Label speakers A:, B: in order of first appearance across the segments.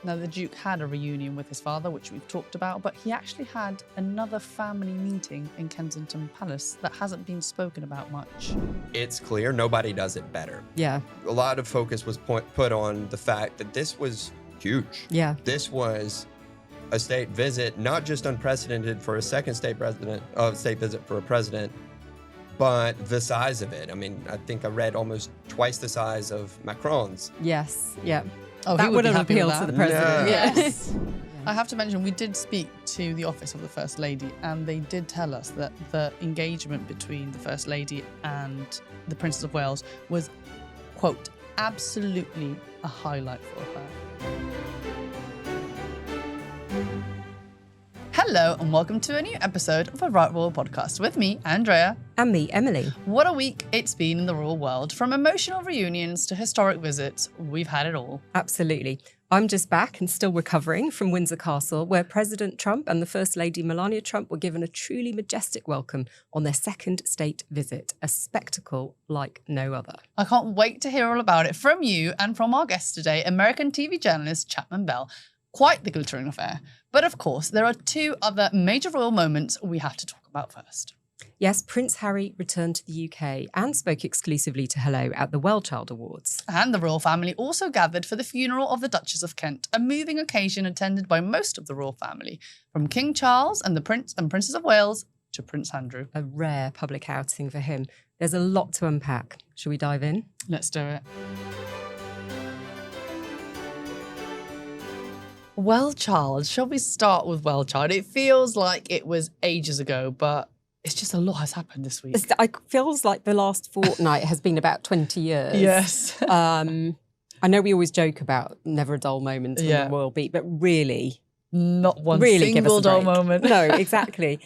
A: Now, the Duke had a reunion with his father, which we've talked about, but he actually had another family meeting in Kensington Palace that hasn't been spoken about much.
B: It's clear nobody does it better.
C: Yeah.
B: A lot of focus was put on the fact that this was huge.
C: Yeah.
B: This was a state visit, not just unprecedented for a second state visit for a president, but the size of it. I mean, I think I read almost twice the size of Macron's.
C: Yes. Yeah.
A: Oh,
C: that would appeal to the president.
B: No.
A: Yes. I have to mention, we did speak to the office of the First Lady, and they did tell us that the engagement between the First Lady and the Princess of Wales was, quote, absolutely a highlight for her. Hello and welcome to a new episode of the Right Royal Podcast with me, Andrea.
C: And me, Emily.
A: What a week it's been in the royal world. From emotional reunions to historic visits, we've had it all.
C: Absolutely. I'm just back and still recovering from Windsor Castle, where President Trump and the First Lady Melania Trump were given a truly majestic welcome on their second state visit, a spectacle like no other.
A: I can't wait to hear all about it from you and from our guest today, American TV journalist Chapman Bell. Quite the glittering affair. But of course, there are two other major royal moments we have to talk about first.
C: Yes, Prince Harry returned to the UK and spoke exclusively to Hello at the WellChild Awards.
A: And the royal family also gathered for the funeral of the Duchess of Kent, a moving occasion attended by most of the royal family, from King Charles and the Prince and Princess of Wales to Prince Andrew.
C: A rare public outing for him. There's a lot to unpack. Shall we dive in?
A: Let's do it. WellChild. Shall we start with WellChild? It feels like it was ages ago, but it's just a lot has happened this week.
C: It feels like the last fortnight has been about 20 years.
A: Yes.
C: I know we always joke about never a dull moment in the royal beat, but really,
A: not one
C: really
A: single dull moment.
C: No, exactly.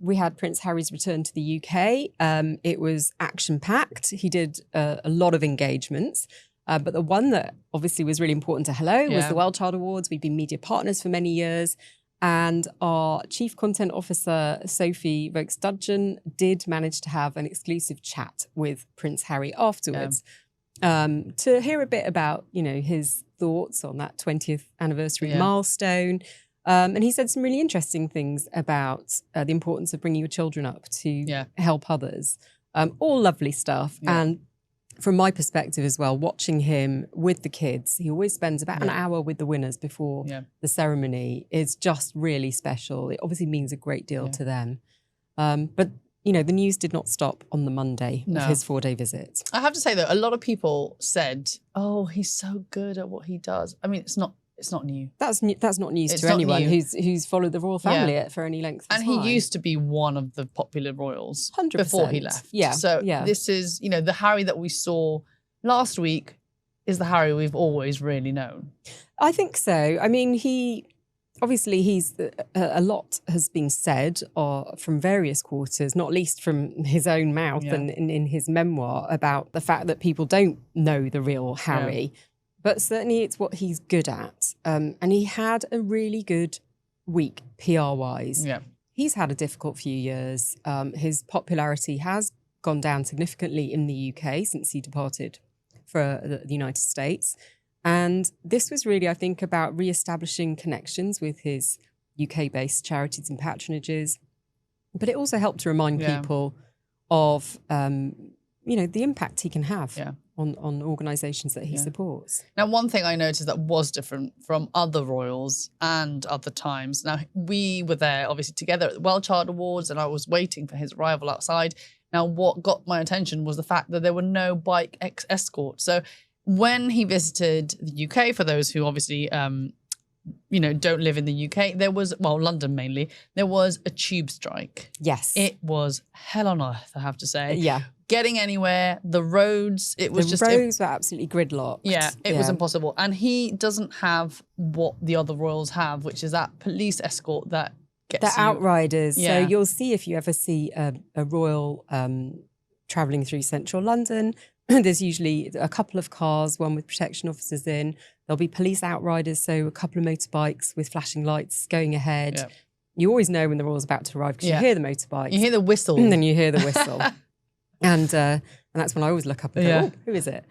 C: We had Prince Harry's return to the UK. It was action-packed. He did a lot of engagements. But the one that obviously was really important to Hello was the WellChild Awards. We've been media partners for many years. And our Chief Content Officer, Sophie Vokes-Dudgeon, did manage to have an exclusive chat with Prince Harry afterwards to hear a bit about, his thoughts on that 20th anniversary milestone. And he said some really interesting things about the importance of bringing your children up to help others. All lovely stuff. Yeah. And from my perspective as well, watching him with the kids, he always spends about an hour with the winners before the ceremony. Is just really special. It obviously means a great deal to them. But, the news did not stop on the Monday of his 4-day visit.
A: I have to say, though, a lot of people said, oh, he's so good at what he does. I mean, it's not new.
C: That's not news to anyone who's followed the royal family for any length of time.
A: And he used to be one of the popular royals
C: 100%.
A: Before he left.
C: Yeah.
A: So this is, the Harry that we saw last week is the Harry we've always really known.
C: I think so. I mean, he's a lot has been said from various quarters, not least from his own mouth and in his memoir, about the fact that people don't know the real Harry. Yeah. But certainly it's what he's good at. And he had a really good week, PR-wise. Yeah. He's had a difficult few years. His popularity has gone down significantly in the UK since he departed for the United States. And this was really, I think, about re-establishing connections with his UK-based charities and patronages. But it also helped to remind people of, the impact he can have on organisations that he supports.
A: Now, one thing I noticed that was different from other royals and other times. Now, we were there, obviously, together at the WellChild Awards, and I was waiting for his arrival outside. Now, what got my attention was the fact that there were no bike escorts. So when he visited the UK, for those who obviously, don't live in the UK, there was, London mainly, there was a tube strike.
C: Yes.
A: It was hell on earth, I have to say.
C: Yeah.
A: Getting anywhere, the roads, it was
C: the roads were absolutely gridlocked.
A: Yeah, it was impossible. And he doesn't have what the other royals have, which is that police escort that gets
C: the outriders. Yeah. So you'll see, if you ever see a royal travelling through central London, there's usually a couple of cars, one with protection officers in. There'll be police outriders, so a couple of motorbikes with flashing lights going ahead. Yeah. You always know when the royal's about to arrive because you hear the motorbikes.
A: You hear the whistle.
C: And then you hear the whistle. And that's when I always look up and go, oh, who is it?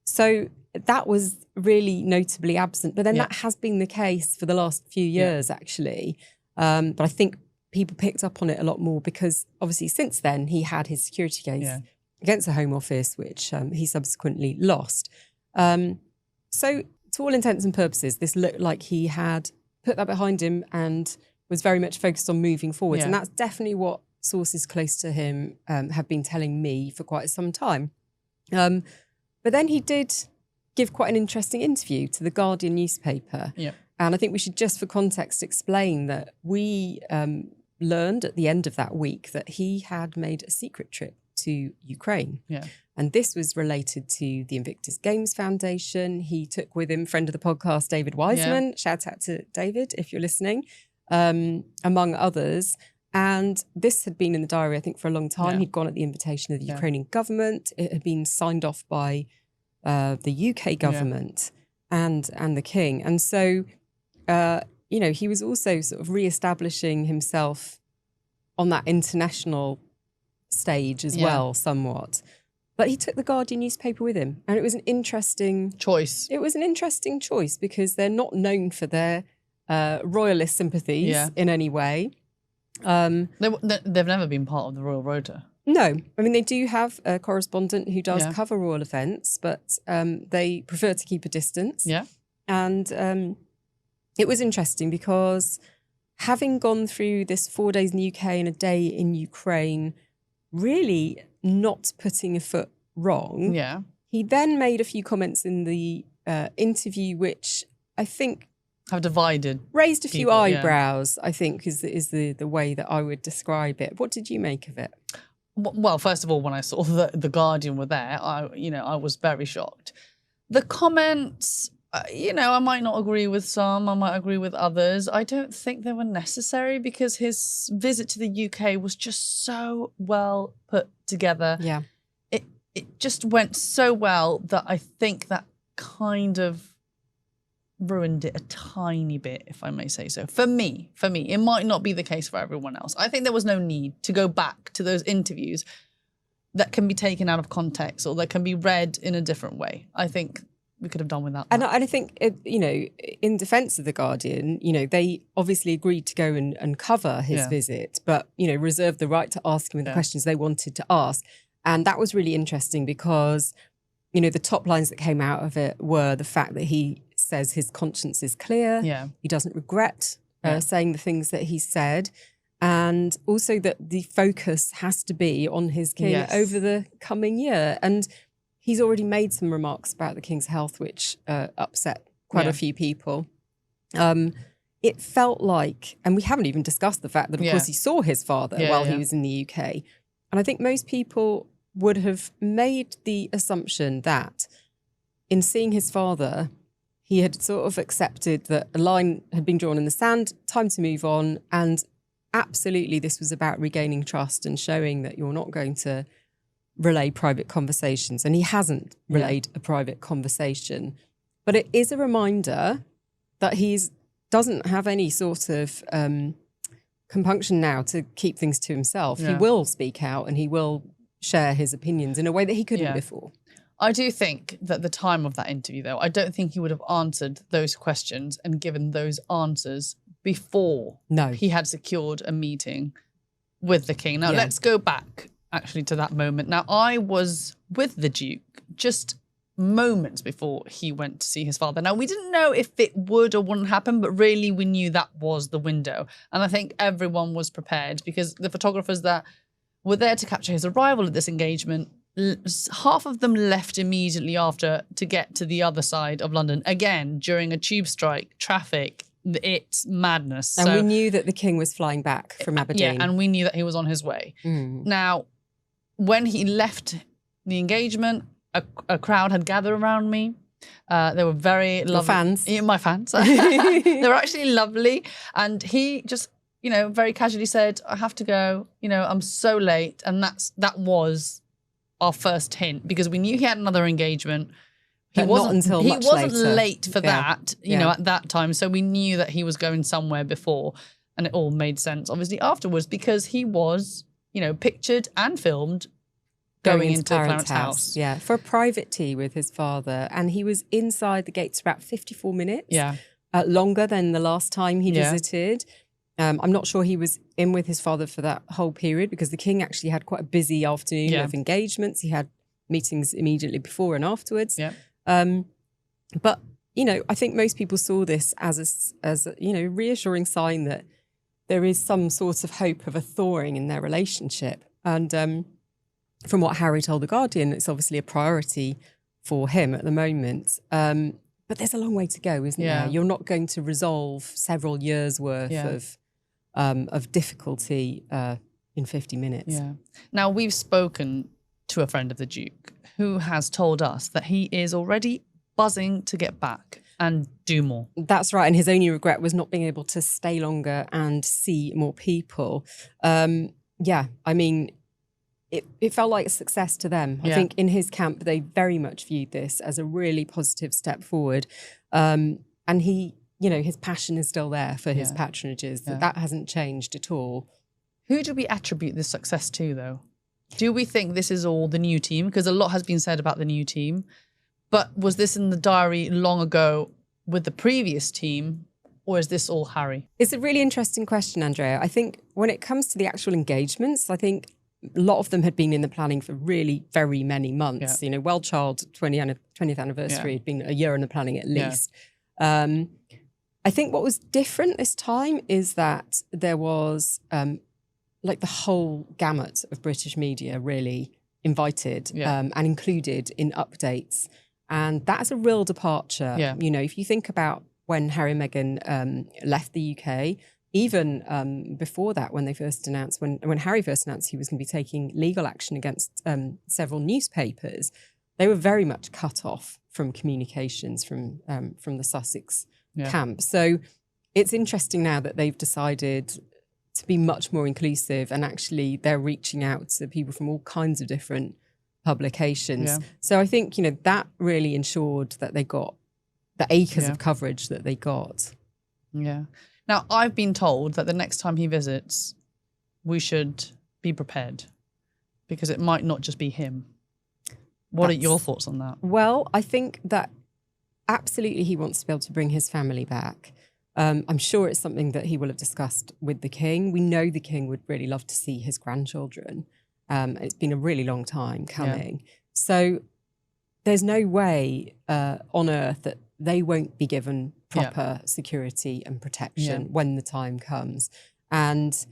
C: So that was really notably absent. But then
A: Yeah.
C: that has been the case for the last few years, actually. But I think people picked up on it a lot more because obviously since then he had his security case against the Home Office, which he subsequently lost. So to all intents and purposes, this looked like he had put that behind him and was very much focused on moving forwards. And that's definitely what sources close to him have been telling me for quite some time. But then he did give quite an interesting interview to the Guardian newspaper.
A: Yeah.
C: And I think we should just for context explain that we learned at the end of that week that he had made a secret trip to Ukraine.
A: Yeah.
C: And this was related to the Invictus Games Foundation. He took with him friend of the podcast, David Wiseman. Shout out to David if you're listening, among others. And this had been in the diary, I think, for a long time. He'd gone at the invitation of the Ukrainian government. It had been signed off by the UK government and the king. And so, he was also sort of re-establishing himself on that international stage as well, somewhat. But he took the Guardian newspaper with him. And it was an interesting
A: choice.
C: It was an interesting choice because they're not known for their royalist sympathies in any way.
A: They've never been part of the Royal Rota.
C: No. I mean, they do have a correspondent who does cover royal events, but they prefer to keep a distance.
A: Yeah.
C: And it was interesting because having gone through this 4 days in the UK and a day in Ukraine, really not putting a foot wrong.
A: Yeah.
C: He then made a few comments in the interview, which I think
A: have divided,
C: raised a few eyebrows, I think is the way that I would describe it. What did you make of it?
A: Well, first of all, when I saw the Guardian were there, I was very shocked. The comments, I might not agree with some, I might agree with others. I don't think they were necessary because his visit to the UK was just so well put together.
C: Yeah.
A: It just went so well that I think that kind of ruined it a tiny bit, if I may say so. For me, it might not be the case for everyone else. I think there was no need to go back to those interviews that can be taken out of context or that can be read in a different way. I think we could have done without that.
C: And I think, in defence of The Guardian, they obviously agreed to go and cover his visit, but, reserved the right to ask him the questions they wanted to ask. And that was really interesting because, the top lines that came out of it were the fact that he says his conscience is clear.
A: Yeah.
C: He doesn't regret saying the things that he said. And also that the focus has to be on his king over the coming year. And he's already made some remarks about the king's health, which upset quite a few people. It felt like, and we haven't even discussed the fact that, of course, he saw his father while he was in the UK. And I think most people would have made the assumption that in seeing his father, he had sort of accepted that a line had been drawn in the sand, time to move on. And absolutely, this was about regaining trust and showing that you're not going to relay private conversations. And he hasn't relayed a private conversation. But it is a reminder that he doesn't have any sort of compunction now to keep things to himself. He will speak out and he will share his opinions in a way that he couldn't before.
A: I do think that at the time of that interview, though, I don't think he would have answered those questions and given those answers before he had secured a meeting with the king. Now, let's go back actually to that moment. Now, I was with the Duke just moments before he went to see his father. Now, we didn't know if it would or wouldn't happen, but really we knew that was the window. And I think everyone was prepared because the photographers that were there to capture his arrival at this engagement, half of them left immediately after to get to the other side of London. Again, during a tube strike, traffic, it's madness.
C: And we knew that the king was flying back from Aberdeen.
A: Yeah, and we knew that he was on his way. Now, when he left the engagement, a crowd had gathered around me. They were very lovely.
C: Fans?
A: Yeah, my fans. They were actually lovely. And he just, very casually said, I have to go. I'm so late. And that was our first hint because we knew he had another engagement. He wasn't late for that, at that time. So we knew that he was going somewhere before. And it all made sense, obviously, afterwards because he was, pictured and filmed going into Clarence's house.
C: Yeah, for a private tea with his father. And he was inside the gates for about 54 minutes.
A: Yeah.
C: Longer than the last time he visited. I'm not sure he was in with his father for that whole period because the king actually had quite a busy afternoon of engagements. He had meetings immediately before and afterwards.
A: Yeah.
C: But, you know, I think most people saw this as a you know, reassuring sign that there is some sort of hope of a thawing in their relationship. And from what Harry told The Guardian, it's obviously a priority for him at the moment. But there's a long way to go, isn't there? You're not going to resolve several years' worth of difficulty in 50 minutes.
A: Yeah. Now, we've spoken to a friend of the Duke who has told us that he is already buzzing to get back and do more.
C: That's right. And his only regret was not being able to stay longer and see more people. Yeah, I mean, it felt like a success to them. I think in his camp, they very much viewed this as a really positive step forward. And he, you know, his passion is still there for his patronages. That hasn't changed at all.
A: Who do we attribute this success to, though? Do we think this is all the new team? Because a lot has been said about the new team. But was this in the diary long ago with the previous team, or is this all Harry? It's
C: a really interesting question, Andrea. I think when it comes to the actual engagements, I think a lot of them had been in the planning for really very many months. You know, WellChild 20th anniversary had been a year in the planning at least. I think what was different this time is that there was like the whole gamut of British media really invited and included in updates. And that's a real departure. You know, if you think about when Harry and Meghan left the UK, even before that, when they first announced, when Harry first announced he was going to be taking legal action against several newspapers, they were very much cut off from communications from the Sussex camp. So it's interesting now that they've decided to be much more inclusive, and actually they're reaching out to people from all kinds of different publications. So I think, you know, that really ensured that they got the acres of coverage that they got.
A: Yeah. Now, I've been told that the next time he visits, we should be prepared because it might not just be him. What are your thoughts on that?
C: Well, I think that absolutely he wants to be able to bring his family back. I'm sure it's something that he will have discussed with the king. We know the king would really love to see his grandchildren. It's been a really long time coming. So there's no way on earth that they won't be given proper security and protection when the time comes. And,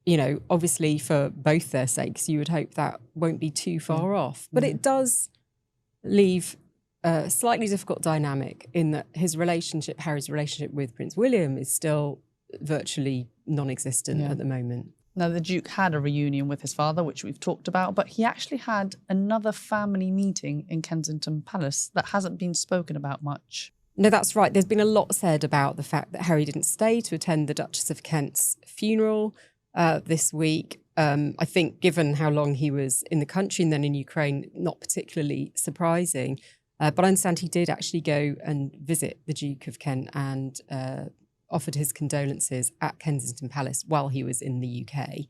C: you know, obviously for both their sakes, you would hope that won't be too far off. But it does leave a slightly difficult dynamic in that his relationship, Harry's relationship with Prince William, is still virtually non-existent at the moment.
A: Now, the Duke had a reunion with his father, which we've talked about, but he actually had another family meeting in Kensington Palace that hasn't been spoken about much.
C: No, that's right. There's been a lot said about the fact that Harry didn't stay to attend the Duchess of Kent's funeral this week. I think given how long he was in the country and then in Ukraine, not particularly surprising. But I understand he did actually go and visit the Duke of Kent and offered his condolences at Kensington Palace while he was in the UK.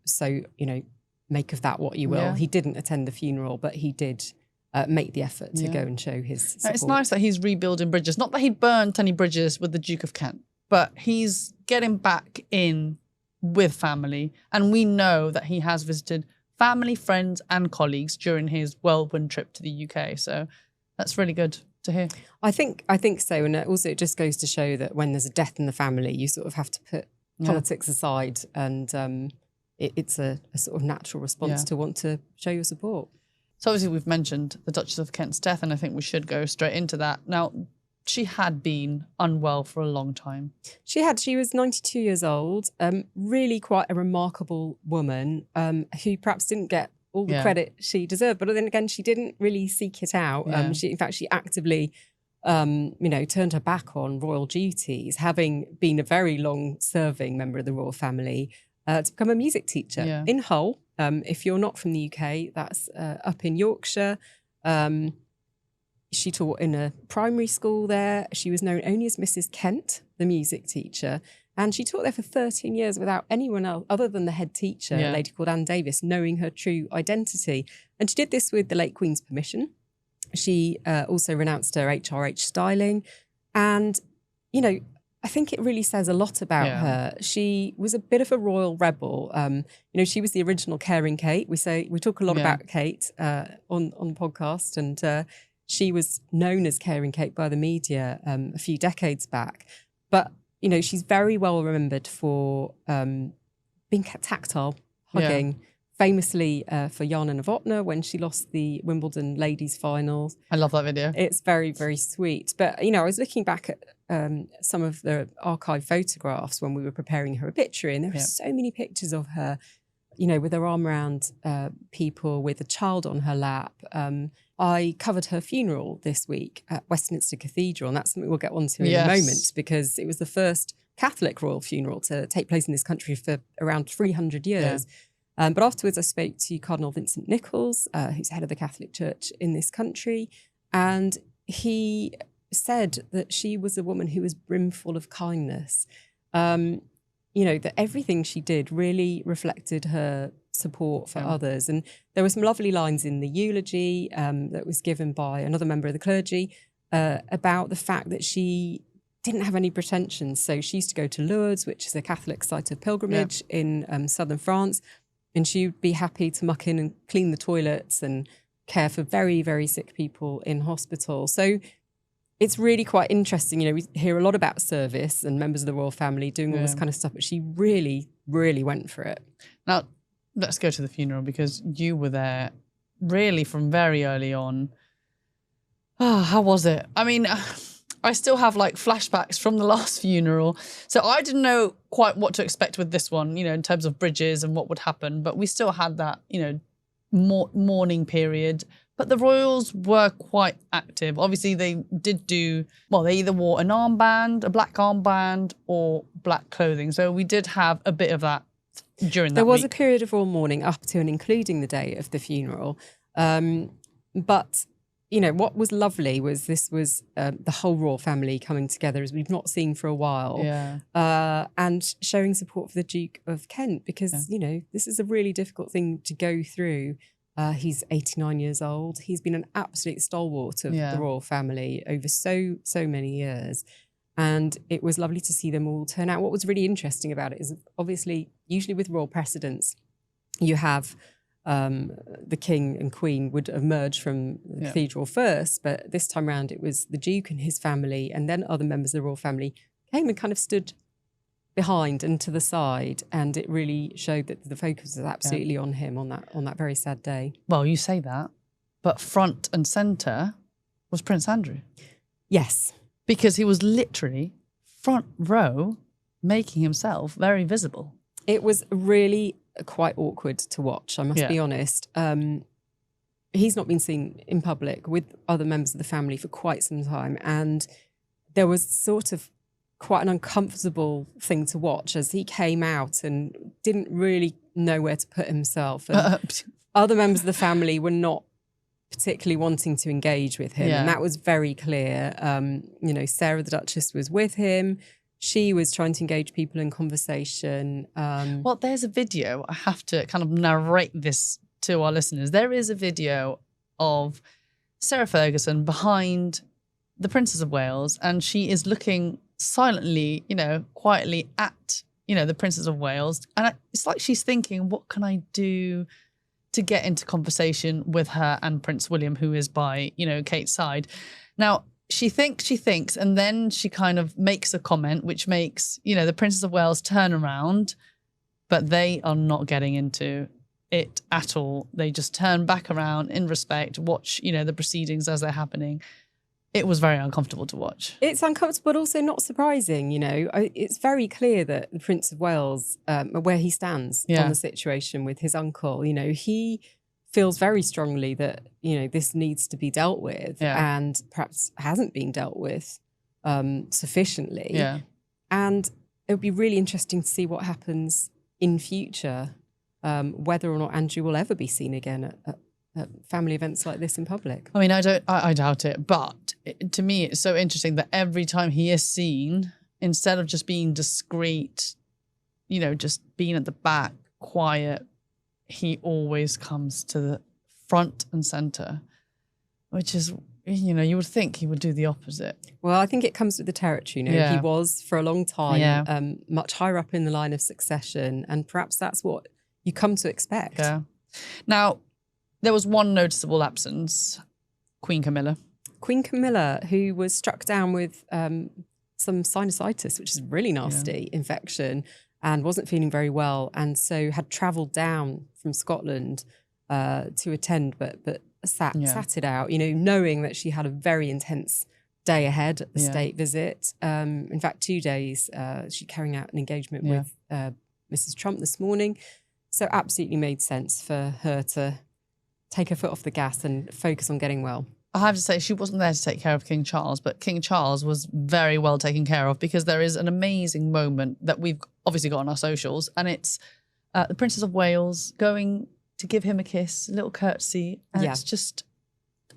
C: So, you know, make of that what you will. He didn't attend the funeral, but he did make the effort to go and show his support.
A: It's nice that he's rebuilding bridges. Not that he burnt any bridges with the Duke of Kent, but he's getting back in with family. And we know that he has visited family, friends and colleagues during his whirlwind trip to the UK. So that's really good to hear.
C: I think so. And also it just goes to show that when there's a death in the family, you sort of have to put politics aside, and it's a sort of natural response to want to show your support.
A: So obviously we've mentioned the Duchess of Kent's death, and I think we should go straight into that. Now, she had been unwell for a long time.
C: She had. She was 92 years old, really quite a remarkable woman who perhaps didn't get all the credit she deserved. But then again, she didn't really seek it out. In fact, she actively, you know, turned her back on royal duties, having been a very long-serving member of the royal family, to become a music teacher in Hull. If you're not from the UK, that's up in Yorkshire. She taught in a primary school there. She was known only as Mrs. Kent, the music teacher. And she taught there for 13 years without anyone else, other than the head teacher, a lady called Anne Davis, knowing her true identity. And she did this with the late Queen's permission. She also renounced her HRH styling. And, you know, I think it really says a lot about her. She was a bit of a royal rebel. You know, she was the original caring Kate. We talk a lot about Kate on the podcast, and she was known as caring Kate by the media a few decades back. But you know, she's very well remembered for being tactile, hugging, famously for Jana Novotná when she lost the Wimbledon ladies finals.
A: I love that video.
C: It's very, very sweet. But, you know, I was looking back at some of the archive photographs when we were preparing her obituary, and there were so many pictures of her, you know, with her arm around people, with a child on her lap. I covered her funeral this week at Westminster Cathedral, and that's something we'll get onto in a moment, because it was the first Catholic royal funeral to take place in this country for around 300 years. But afterwards I spoke to Cardinal Vincent Nichols, who's head of the Catholic Church in this country, and he said that she was a woman who was brimful of kindness. You know, that everything she did really reflected her support for others. And there were some lovely lines in the eulogy that was given by another member of the clergy about the fact that she didn't have any pretensions. So she used to go to Lourdes, which is a Catholic site of pilgrimage in southern France, and she'd be happy to muck in and clean the toilets and care for very, very sick people in hospital. So it's really quite interesting. You know, we hear a lot about service and members of the royal family doing all this kind of stuff, but she really, really went for it.
A: Now, let's go to the funeral, because you were there really from very early on. Oh, how was it? I mean, I still have like flashbacks from the last funeral. So I didn't know quite what to expect with this one, you know, in terms of bridges and what would happen. But we still had that, you know, mourning period. But the royals were quite active. Obviously, they did do, well, they either wore an armband, a black armband, or black clothing. So we did have a bit of that during that
C: There was
A: week.
C: a period of royal mourning up to and including the day of the funeral. But, you know, what was lovely was this was the whole royal family coming together, as we've not seen for a while, and showing support for the Duke of Kent, because, you know, this is a really difficult thing to go through. He's 89 years old. He's been an absolute stalwart of the royal family over so many years. And it was lovely to see them all turn out. What was really interesting about it is, obviously, usually with royal precedents, you have the king and queen would emerge from the cathedral first, but this time around it was the Duke and his family, and then other members of the royal family came and kind of stood behind and to the side, and it really showed that the focus was absolutely on him on that very sad day.
A: Well, you say that, but front and centre was Prince Andrew.
C: Yes.
A: Because he was literally front row, making himself very visible.
C: It was really quite awkward to watch, I must be honest. He's not been seen in public with other members of the family for quite some time, and there was sort of quite an uncomfortable thing to watch as he came out and didn't really know where to put himself. And other members of the family were not particularly wanting to engage with him, and that was very clear. You know, Sarah the Duchess was with him. She was trying to engage people in conversation.
A: Well, there's a video. I have to kind of narrate this to our listeners. There is a video of Sarah Ferguson behind the Princess of Wales, and she is looking silently, you know, quietly at, you know, the Princess of Wales. And it's like she's thinking, what can I do to get into conversation with her and Prince William, who is by, you know, Kate's side. Now, she thinks, and then she kind of makes a comment which makes, you know, the Princess of Wales turn around, but they are not getting into it at all. They just turn back around in respect, watch, you know, the proceedings as they're happening. It was very uncomfortable to watch.
C: It's uncomfortable, but also not surprising, you know. It's very clear that the Prince of Wales, where he stands on the situation with his uncle, you know, he feels very strongly that, you know, this needs to be dealt with and perhaps hasn't been dealt with sufficiently. Yeah. And it would be really interesting to see what happens in future, whether or not Andrew will ever be seen again at family events like this in public.
A: I mean, I doubt it. But to me, it's so interesting that every time he is seen, instead of just being discreet, you know, just being at the back, quiet, he always comes to the front and center, which is, you know, you would think he would do the opposite.
C: Well, I think it comes with the territory. You know, he was for a long time much higher up in the line of succession, and perhaps that's what you come to expect.
A: Yeah. Now, there was one noticeable absence: Queen Camilla.
C: Queen Camilla, who was struck down with some sinusitis, which is really nasty infection, and wasn't feeling very well, and so had travelled down from Scotland to attend, but sat it out, you know, knowing that she had a very intense day ahead at the state visit. In fact, 2 days, she's carrying out an engagement with Mrs. Trump this morning. So absolutely made sense for her to take her foot off the gas and focus on getting well.
A: I have to say, she wasn't there to take care of King Charles, but King Charles was very well taken care of, because there is an amazing moment that we've obviously got on our socials, and it's the Princess of Wales going to give him a kiss, a little curtsy, and it's just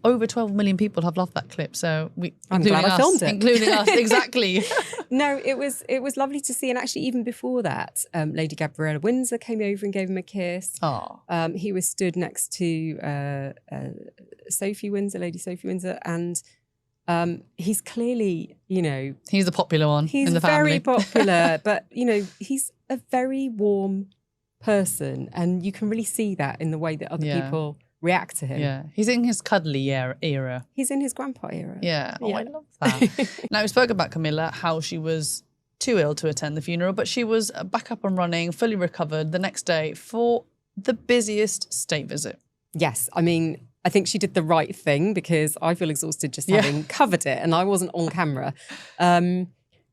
A: over 12 million people have loved that clip. So
C: I'm glad I filmed it,
A: including us, exactly.
C: No, it was lovely to see, and actually even before that, Lady Gabriella Windsor came over and gave him a kiss.
A: Oh,
C: he was stood next to Sophie Windsor, Lady Sophie Windsor, and he's clearly, you know,
A: he's the popular one in the family.
C: He's very popular, but you know, he's a very warm person, and you can really see that in the way that other people react to him.
A: Yeah, he's in his cuddly era.
C: He's in his grandpa era.
A: Yeah, I love that. Now, we spoke about Camilla, how she was too ill to attend the funeral, but she was back up and running, fully recovered the next day for the busiest state visit.
C: Yes, I mean, I think she did the right thing, because I feel exhausted just having covered it, and I wasn't on camera.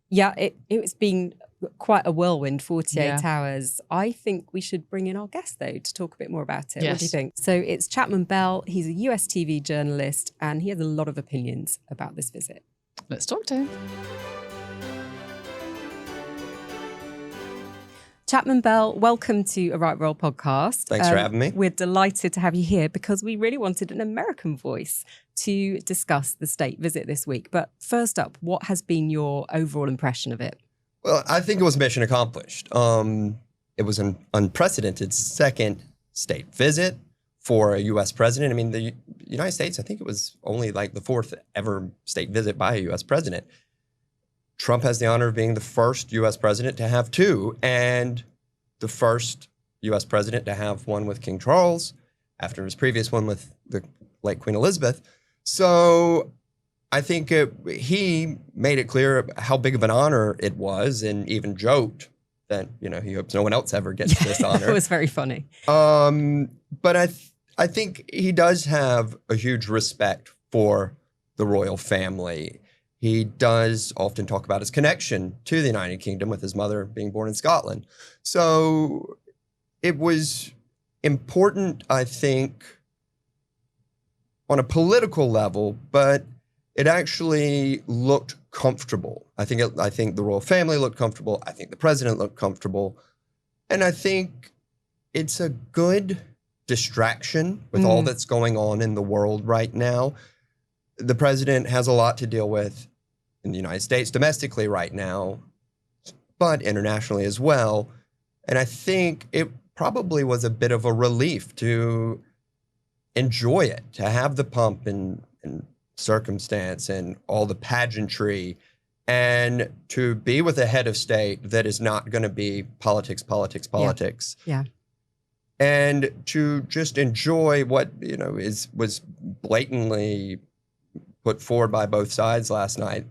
C: It's been quite a whirlwind 48 hours. I think we should bring in our guest, though, to talk a bit more about it. What do you think? So it's Chapman Bell. He's a US TV journalist, and he has a lot of opinions about this visit.
A: Let's talk to him.
C: Chapman Bell, welcome to A Right Roll podcast.
B: Thanks for having me.
C: We're delighted to have you here, because we really wanted an American voice to discuss the state visit this week. But first up, what has been your overall impression of it?
B: Well, I think it was mission accomplished. It was an unprecedented second state visit for a U.S. president. I mean, the United States, I think it was only like the fourth ever state visit by a U.S. president. Trump has the honor of being the first U.S. president to have two, and the first U.S. president to have one with King Charles after his previous one with the late Queen Elizabeth. So I think he made it clear how big of an honor it was, and even joked that, you know, he hopes no one else ever gets this honor.
C: It was very funny.
B: But I think he does have a huge respect for the royal family. He does often talk about his connection to the United Kingdom, with his mother being born in Scotland. So it was important, I think, on a political level, but it actually looked comfortable. I think the royal family looked comfortable. I think the president looked comfortable. And I think it's a good distraction with all that's going on in the world right now. The president has a lot to deal with in the United States domestically right now, but internationally as well. And I think it probably was a bit of a relief to enjoy it, to have the pomp and circumstance and all the pageantry, and to be with a head of state that is not going to be politics.
C: Yeah.
B: And to just enjoy what, you know, was blatantly put forward by both sides last night,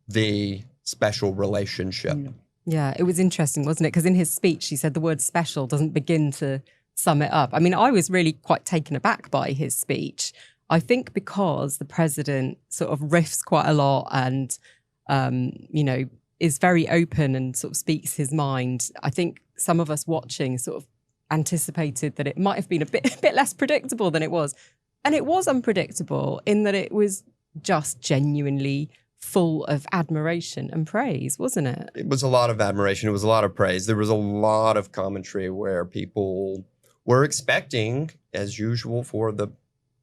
B: the special relationship.
C: Yeah, it was interesting, wasn't it? Because in his speech, he said the word special doesn't begin to sum it up. I mean, I was really quite taken aback by his speech. I think because the president sort of riffs quite a lot and, you know, is very open and sort of speaks his mind. I think some of us watching sort of anticipated that it might have been a bit less predictable than it was. And it was unpredictable in that it was just genuinely full of admiration and praise, wasn't it?
B: It was a lot of admiration. It was a lot of praise. There was a lot of commentary where people were expecting, as usual, for the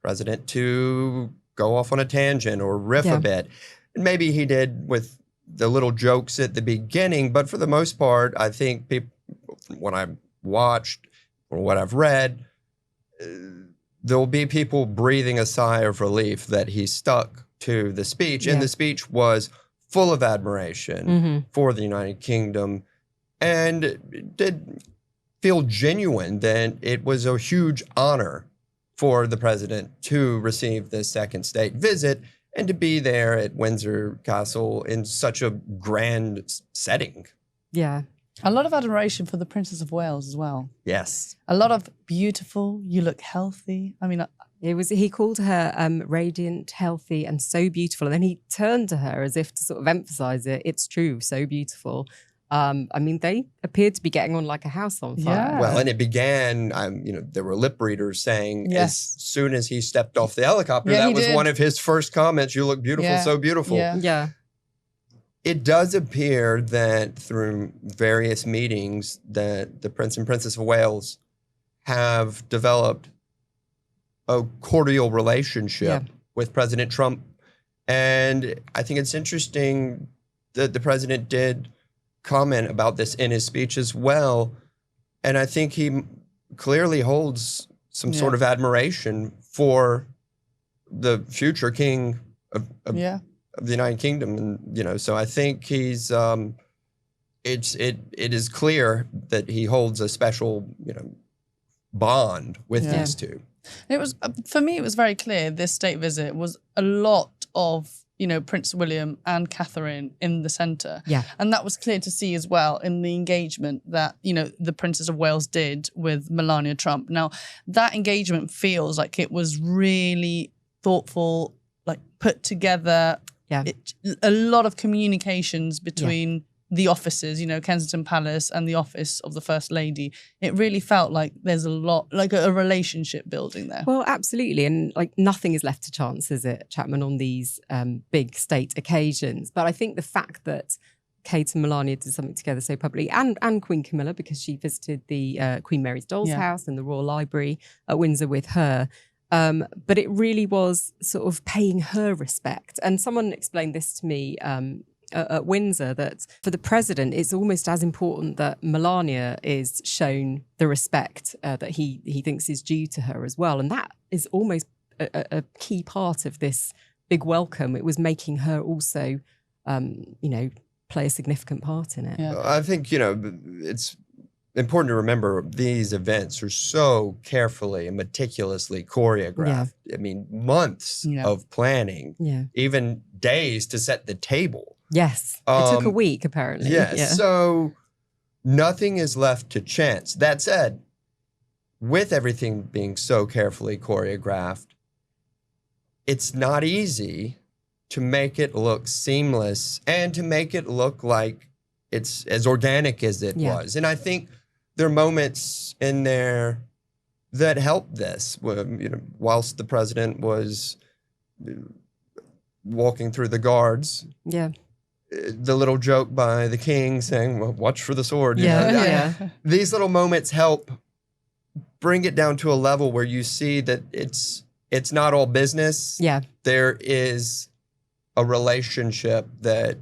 B: president to go off on a tangent or riff a bit. And maybe he did with the little jokes at the beginning, but for the most part, I think people, from what I've watched or what I've read, there'll be people breathing a sigh of relief that he stuck to the speech. And the speech was full of admiration for the United Kingdom, and it did feel genuine that it was a huge honor for the president to receive this second state visit and to be there at Windsor Castle in such a grand setting.
C: Yeah.
A: A lot of admiration for the Princess of Wales as well.
B: Yes.
A: A lot of beautiful, you look healthy. I mean,
C: he called her radiant, healthy, and so beautiful. And then he turned to her as if to sort of emphasize it. It's true, so beautiful. I mean, they appeared to be getting on like a house on fire.
A: Yeah.
B: Well, and it began, there were lip readers saying as soon as he stepped off the helicopter, that was one of his first comments. You look beautiful, so beautiful.
C: Yeah.
B: It does appear that through various meetings that the Prince and Princess of Wales have developed a cordial relationship with President Trump. And I think it's interesting that the president did comment about this in his speech as well. And I think he clearly holds some sort of admiration for the future king of the United Kingdom. And, so I think he's, it is clear that he holds a special, bond with these two.
A: It was, for me, it was very clear this state visit was a lot of, Prince William and Catherine in the centre.
C: Yeah.
A: And that was clear to see as well in the engagement that, the Princess of Wales did with Melania Trump. Now, that engagement feels like it was really thoughtful, like put together.
C: Yeah.
A: A lot of communications between the offices, Kensington Palace and the office of the First Lady. It really felt like there's a lot, like a relationship building there.
C: Well, absolutely. And like nothing is left to chance, is it, Chapman, on these big state occasions? But I think the fact that Kate and Melania did something together so publicly, and Queen Camilla, because she visited the Queen Mary's Dolls House and the Royal Library at Windsor with her. But it really was sort of paying her respect. And someone explained this to me at Windsor, that for the president, it's almost as important that Melania is shown the respect that he thinks is due to her as well. And that is almost a key part of this big welcome. It was making her also, play a significant part in it.
A: Yeah.
B: I think, it's important to remember these events are so carefully and meticulously choreographed. I mean, months of planning, even days to set the table.
C: Yes, it took a week apparently.
B: Yes, so nothing is left to chance. That said, with everything being so carefully choreographed, it's not easy to make it look seamless and to make it look like it's as organic as it was. And I think there are moments in there that helped this. Whilst the president was walking through the guards, the little joke by the king saying, well, watch for the sword. These little moments help bring it down to a level where you see that it's not all business. There is a relationship that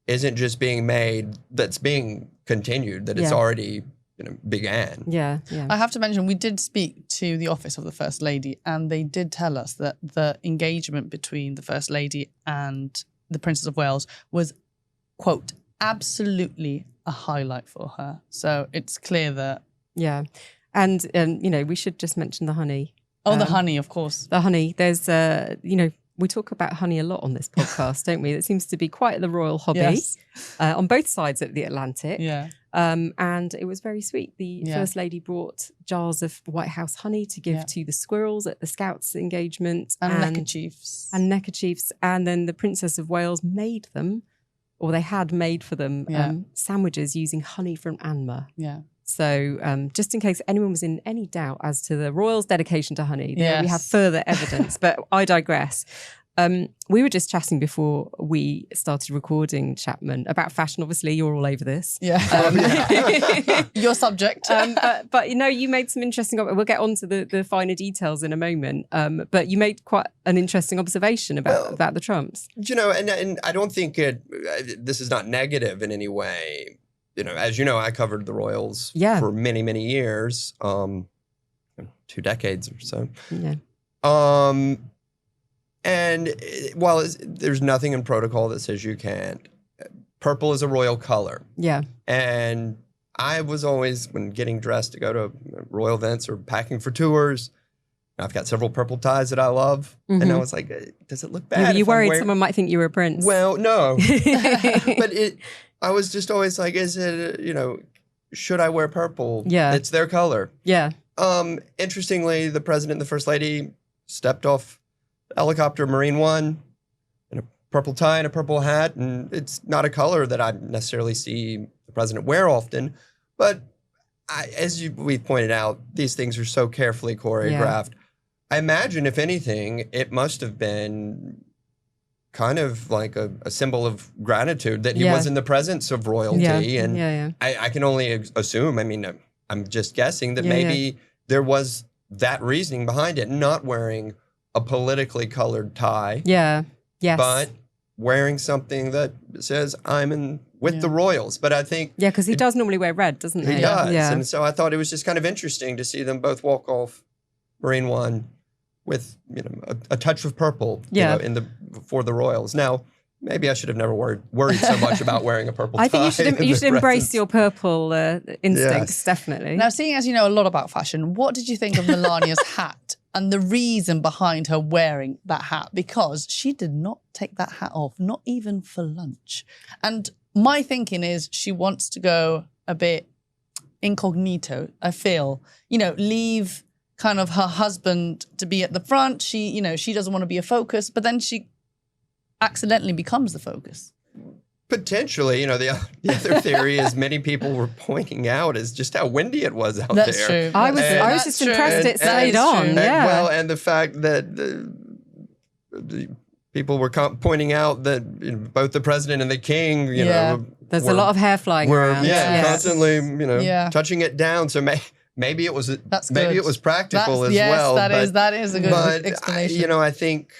B: isn't just being made, that's being continued, that it's already began.
A: I have to mention, we did speak to the office of the First Lady, and they did tell us that the engagement between the First Lady and the Princess of Wales was, quote, absolutely a highlight for her. So it's clear that...
C: And, we should just mention the honey.
A: Oh, the honey, of course.
C: The honey. There's, we talk about honey a lot on this podcast, don't we? It seems to be quite the royal hobby on both sides of the Atlantic. And it was very sweet. The First Lady brought jars of White House honey to give to the squirrels at the Scouts engagement.
A: And neckerchiefs.
C: And neckerchiefs. And then the Princess of Wales made them, or they had made for them, sandwiches using honey from Anma. So just in case anyone was in any doubt as to the royals' dedication to honey, there we have further evidence. But I digress. We were just chatting before we started recording, Chapman, about fashion. Obviously, you're all over this.
A: Yeah. Your subject.
C: But you made some interesting. We'll get on to the finer details in a moment. But you made quite an interesting observation about the Trumps.
B: And I don't think this is not negative in any way. As you know, I covered the royals for many, many years, 2 decades or so.
C: Yeah.
B: And while there's nothing in protocol that says you can't, purple is a royal color.
C: Yeah.
B: And I was always, when getting dressed to go to royal events or packing for tours, I've got several purple ties that I love. Mm-hmm. And I was like, does it look bad?
C: Were you worried someone might think you were a prince?
B: Well, no. But I was just always like, is it, should I wear purple?
C: Yeah.
B: It's their color.
C: Yeah.
B: Interestingly, the president and the first lady stepped off helicopter Marine One in a purple tie and a purple hat, and it's not a color that I necessarily see the president wear often, but we pointed out, these things are so carefully choreographed. Yeah. I imagine, if anything, it must have been kind of like a symbol of gratitude that he was in the presence of royalty, and I can only assume, I'm just guessing that maybe there was that reasoning behind it, not wearing a politically colored tie.
C: Yeah. Yes.
B: But wearing something that says I'm with the royals. But I think...
C: Yeah, because he does normally wear red, doesn't he?
B: He does. Yeah. And so I thought it was just kind of interesting to see them both walk off Marine One with, a touch of purple, for the royals. Now, maybe I should have never worried so much about wearing a purple tie.
C: I think you should embrace your purple instincts, definitely.
A: Now, seeing as you know a lot about fashion, what did you think of Melania's hat and the reason behind her wearing that hat? Because she did not take that hat off, not even for lunch. And my thinking is she wants to go a bit incognito, I feel. Leave kind of her husband to be at the front. She doesn't want to be a focus, but then she accidentally becomes the focus.
B: Potentially, the other theory is many people were pointing out is just how windy it was out
A: That's
B: there.
A: True.
C: I was just impressed it stayed on. Yeah.
B: And the fact that the people were pointing out that both the president and the king,
C: there's a lot of hair flying around.
B: Constantly, touching it down. So maybe it was it was practical as well.
A: That is a good explanation.
B: I think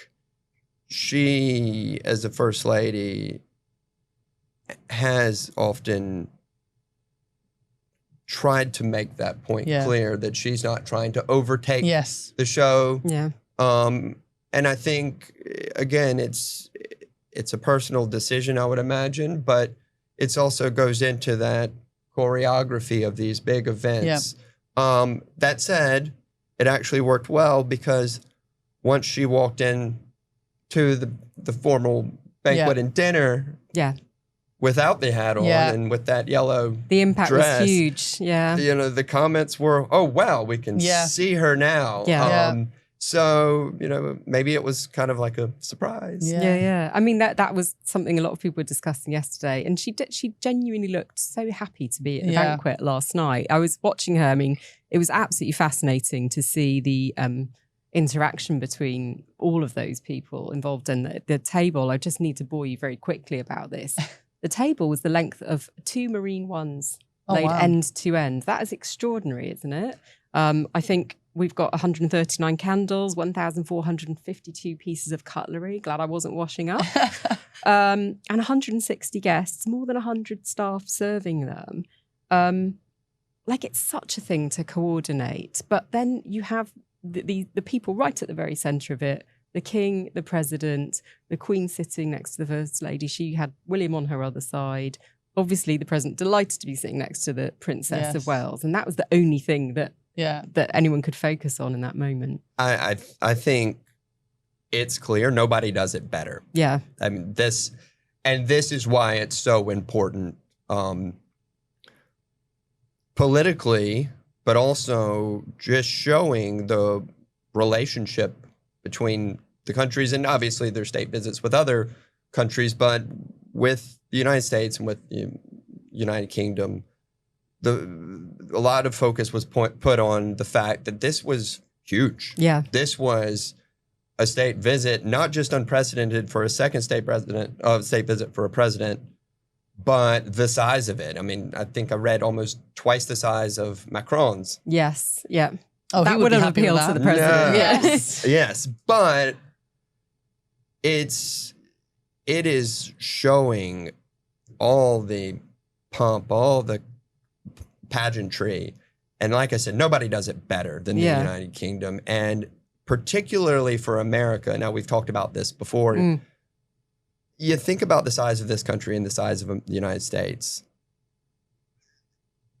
B: she, as a first lady, has often tried to make that point clear, that she's not trying to overtake the show.
C: Yeah.
B: And I think, again, it's a personal decision, I would imagine, but it also goes into that choreography of these big events. Yeah. That said, it actually worked well, because once she walked in to the formal banquet and dinner, without the hat on and with that yellow
C: the impact
B: dress,
C: was huge. Yeah.
B: The comments were, oh, wow, we can see her now.
C: Yeah.
B: So, maybe it was kind of like a surprise.
C: Yeah. I mean, that was something a lot of people were discussing yesterday. And she genuinely looked so happy to be at the banquet last night. I was watching her. I mean, it was absolutely fascinating to see the interaction between all of those people involved in the table. I just need to bore you very quickly about this. The table was the length of 2 Marine Ones laid end to end. That is extraordinary, isn't it? I think we've got 139 candles, 1,452 pieces of cutlery. Glad I wasn't washing up. And 160 guests, more than 100 staff serving them. It's such a thing to coordinate. But then you have the people right at the very centre of it. The king, the president, the queen sitting next to the first lady. She had William on her other side. Obviously, the president delighted to be sitting next to the Princess of Wales. And that was the only thing that anyone could focus on in that moment.
B: I think it's clear nobody does it better.
C: Yeah.
B: I mean, this is why it's so important politically, but also just showing the relationship between the countries, and obviously their state visits with other countries, but with the United States and with the United Kingdom, a lot of focus was put on the fact that this was huge.
C: Yeah.
B: This was a state visit, not just unprecedented for a second state visit for a president, but the size of it. I mean, I think I read almost twice the size of Macron's.
C: Yes. Yeah.
A: Oh,
C: that would have appealed to the president.
B: No.
A: Yes.
B: Yes, but it is showing all the pomp, all the pageantry. And like I said, nobody does it better than the United Kingdom. And particularly for America, now we've talked about this before, you think about the size of this country and the size of the United States.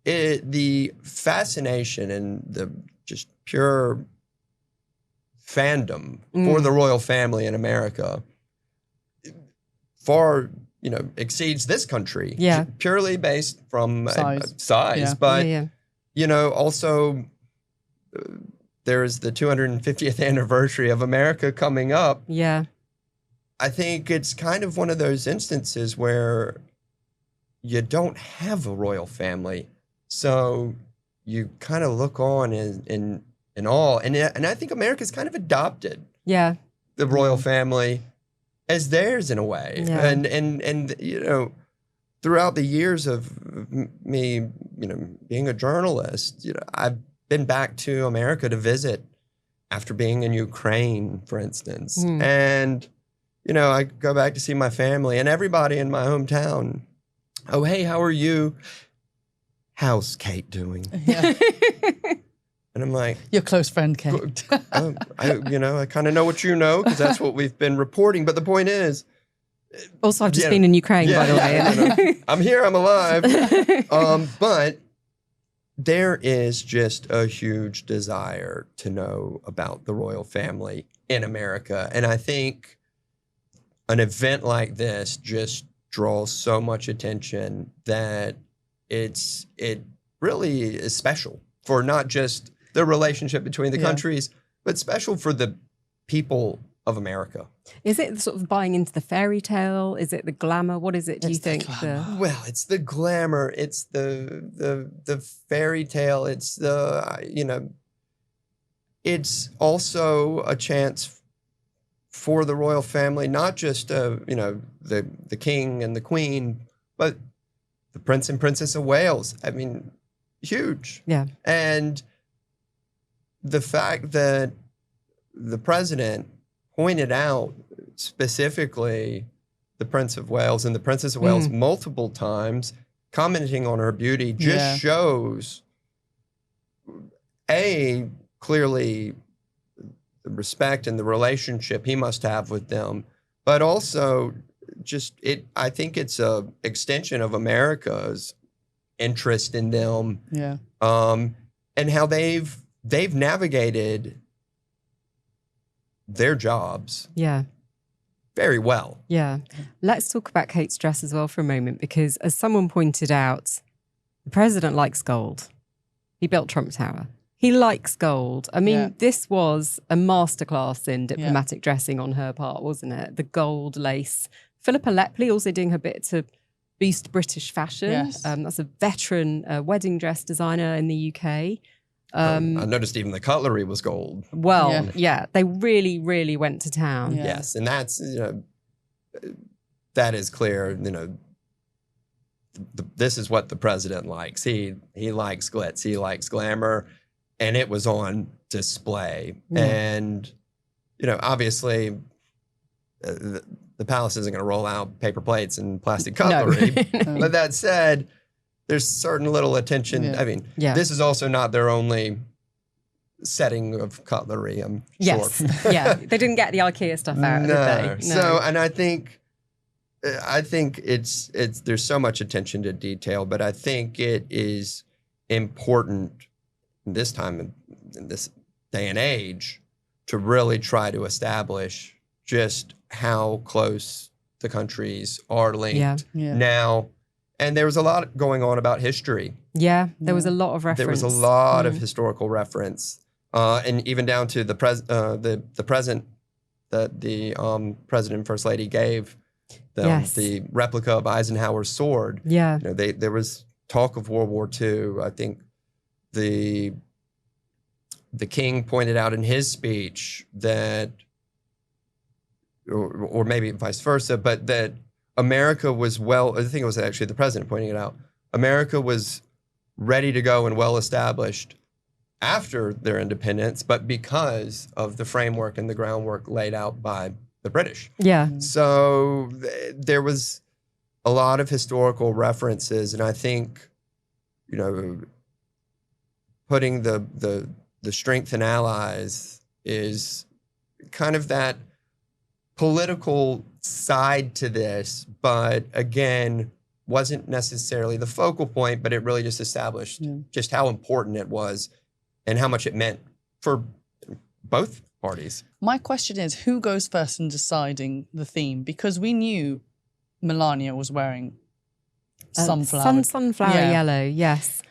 B: The fascination and the just pure fandom for the royal family in America far, exceeds this country.
C: Yeah.
B: Purely based from size.
A: Yeah.
B: But, also there's the 250th anniversary of America coming up.
C: Yeah.
B: I think it's kind of one of those instances where you don't have a royal family. So you kind of look on in awe. And I think America's kind of adopted the royal family as theirs in a way.
C: Yeah.
B: And throughout the years of me, being a journalist, I've been back to America to visit after being in Ukraine, for instance. And, I go back to see my family and everybody in my hometown. Oh, hey, how are you? How's Kate doing?
A: Yeah.
B: And I'm like,
A: Your close friend, Kate.
B: I kind of know what you know because that's what we've been reporting. But the point is,
C: Also, I've just been in Ukraine, by the way.
B: I'm here, I'm alive. But there is just a huge desire to know about the royal family in America. And I think an event like this just draws so much attention that it really is special for not just the relationship between the countries, but special for the people of America.
C: Is it sort of buying into the fairy tale? Is it the glamour? What is it, do you think?
B: Well, it's the glamour. It's the fairy tale. It's it's also a chance for the royal family, not just, the king and the queen, but the Prince and Princess of Wales. I mean, huge.
C: Yeah.
B: And the fact that the president pointed out specifically the Prince of Wales and the Princess of Wales multiple times, commenting on her beauty, just shows, clearly the respect and the relationship he must have with them, but also I think it's a extension of America's interest in them.
A: Yeah.
B: And how they've navigated their jobs very well.
C: Yeah. Let's talk about Kate's dress as well for a moment, because as someone pointed out, the president likes gold. He built Trump Tower. He likes gold. I mean, this was a masterclass in diplomatic dressing on her part, wasn't it? The gold lace. Philippa Lepley also doing her bit to boost British fashion.
A: Yes.
C: That's a veteran wedding dress designer in the UK.
B: I noticed even the cutlery was gold.
C: Well, they really, really went to town.
A: Yeah.
B: Yes, and that's, that is clear, this is what the president likes. He likes glitz, he likes glamour, and it was on display. And, obviously, the palace isn't going to roll out paper plates and plastic cutlery.
C: No.
B: But that said, there's certain little attention.
A: Yeah.
B: I mean, this is also not their only setting of cutlery, I'm sure.
C: Yeah. They didn't get the IKEA stuff out, did they? No.
B: So, and I think it's there's so much attention to detail, but I think it is important this time in this day and age to really try to establish just how close the countries are linked now. And there was a lot going on about history.
C: Yeah, there was a lot of reference.
B: There was a lot of historical reference, and even down to the present that the president and first lady gave them, the replica of Eisenhower's sword.
C: Yeah,
B: there was talk of World War II. I think the king pointed out in his speech that or maybe vice versa, but that America was I think it was actually the president pointing it out. America was ready to go and well established after their independence, but because of the framework and the groundwork laid out by the British.
C: Yeah.
B: So there was a lot of historical references, and I think, you know, putting the strength in allies is kind of that political side to this, but again, wasn't necessarily the focal point, but it really just established just how important it was and how much it meant for both parties.
A: My question is, who goes first in deciding the theme? Because we knew Melania was wearing sunflower.
C: Sunflower yellow, yes.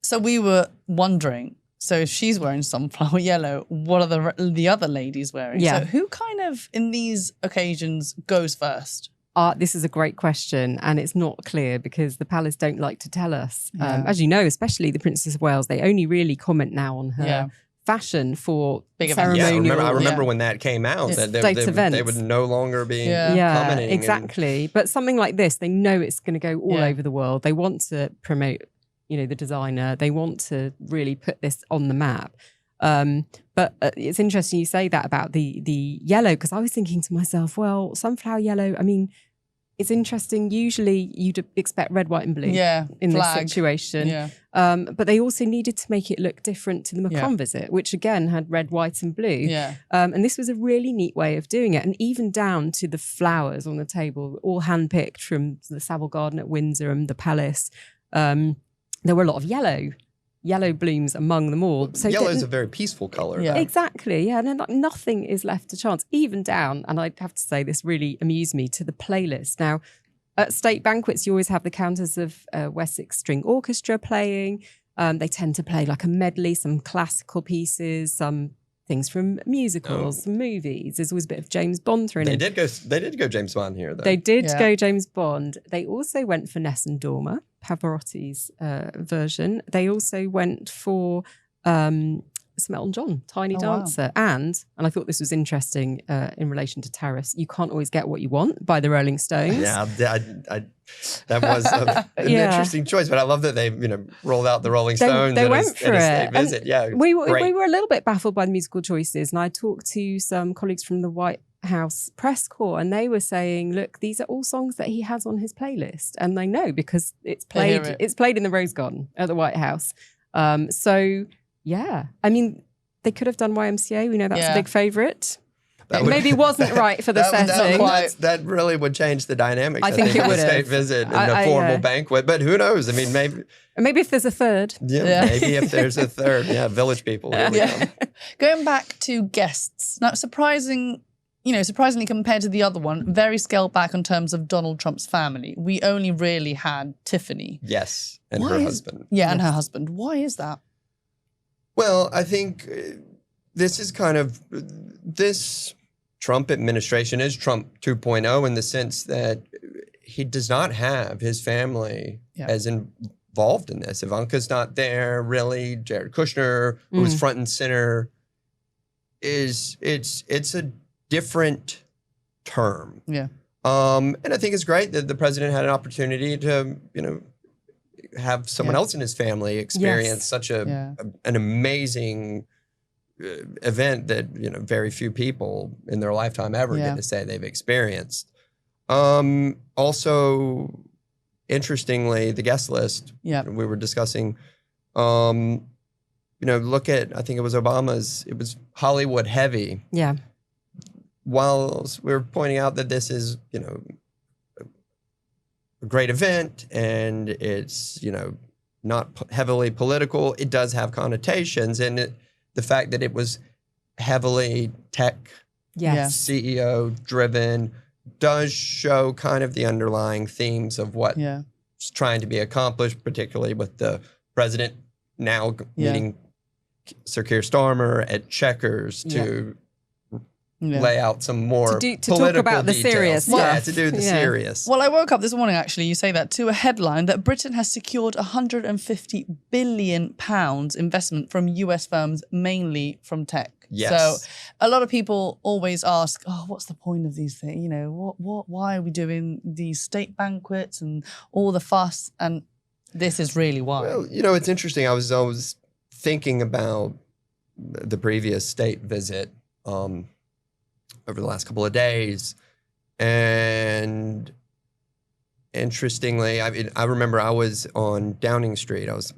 A: So we were wondering, so if she's wearing sunflower yellow, what are the other ladies wearing?
C: Yeah.
A: So who kind of, in these occasions, goes first?
C: This is a great question, and it's not clear because the palace don't like to tell us.
A: Yeah.
C: As you know, especially the Princess of Wales, they only really comment now on her fashion for
A: Big events.
C: ceremonial.
B: I remember when that came out, that they would no longer be commenting.
C: Exactly. But something like this, they know it's going to go all over the world. They want to promote, you know, the designer. They want to really put this on the map. But it's interesting you say that about the yellow, because I was thinking to myself, well, sunflower yellow, I mean, it's interesting. Usually you'd expect red, white and blue in this situation.
A: Yeah.
C: But they also needed to make it look different to the Macron visit, which again had red, white and blue.
A: Yeah.
C: And this was a really neat way of doing it. And even down to the flowers on the table, all handpicked from the Savile Garden at Windsor and the palace. There were a lot of yellow blooms among them all. So
B: yellow is a very peaceful color.
A: Yeah.
C: Exactly. Yeah. And nothing is left to chance, even down. And I'd have to say this really amused me, to the playlist. Now, at state banquets, you always have the Countess of Wessex String Orchestra playing. They tend to play like a medley, some classical pieces, some things from musicals, movies. There's always a bit of James Bond thrown in.
B: They did go James Bond here, though.
C: They did go James Bond. They also went for Nessun Dorma, Pavarotti's version. They also went for some Elton John, Tiny Dancer.
A: Wow.
C: And I thought this was interesting in relation to tariffs, You Can't Always Get What You Want by the Rolling Stones.
B: Yeah, that was an interesting choice, but I love that they rolled out the Rolling Stones.
C: They went for it.
B: Visit. Yeah,
C: we were a little bit baffled by the musical choices, and I talked to some colleagues from the White House press corps, and they were saying, look, these are all songs that he has on his playlist, and they know because it's played in the Rose Garden at the White House. So yeah, I mean, they could have done YMCA. We know that's a big favourite. It maybe wasn't right for the setting.
B: That really would change the dynamics.
C: I think it would
B: have. State visit and a formal banquet, but who knows? I mean, maybe
C: if there's a third.
B: Yeah, maybe if there's a third. Yeah, village people.
A: Going back to guests now, surprisingly compared to the other one, very scaled back in terms of Donald Trump's family. We only really had Tiffany.
B: Yes, and her husband.
A: Yeah, and her husband. Why is that?
B: Well, I think this is kind of this Trump administration is Trump 2.0 in the sense that he does not have his family as involved in this. Ivanka's not there, really. Jared Kushner, who was front and center, it's a different term. Yeah. And I think it's great that the president had an opportunity to, have someone else in his family experience such an amazing event that very few people in their lifetime ever get to say they've experienced. Also, interestingly, the guest list we were discussing. Look at, I think it was Obama's. It was Hollywood heavy. Yeah. While we were pointing out that this is a great event and it's not heavily political, it does have connotations, and the fact that it was heavily tech CEO driven does show kind of the underlying themes of what's trying to be accomplished, particularly with the president now meeting Sir Keir Starmer at Chequers to lay out some more
C: to talk about the serious stuff.
B: To do the serious.
A: Well, I woke up this morning, actually, you say that, to a headline that Britain has secured £150 billion investment from US firms, mainly from tech.
B: Yes.
A: So a lot of people always ask, oh, what's the point of these things? You know, why are we doing these state banquets and all the fuss? And this is really why.
B: Well, you know, it's interesting. I was thinking about the previous state visit over the last couple of days. And interestingly, I remember I was on Downing Street. I was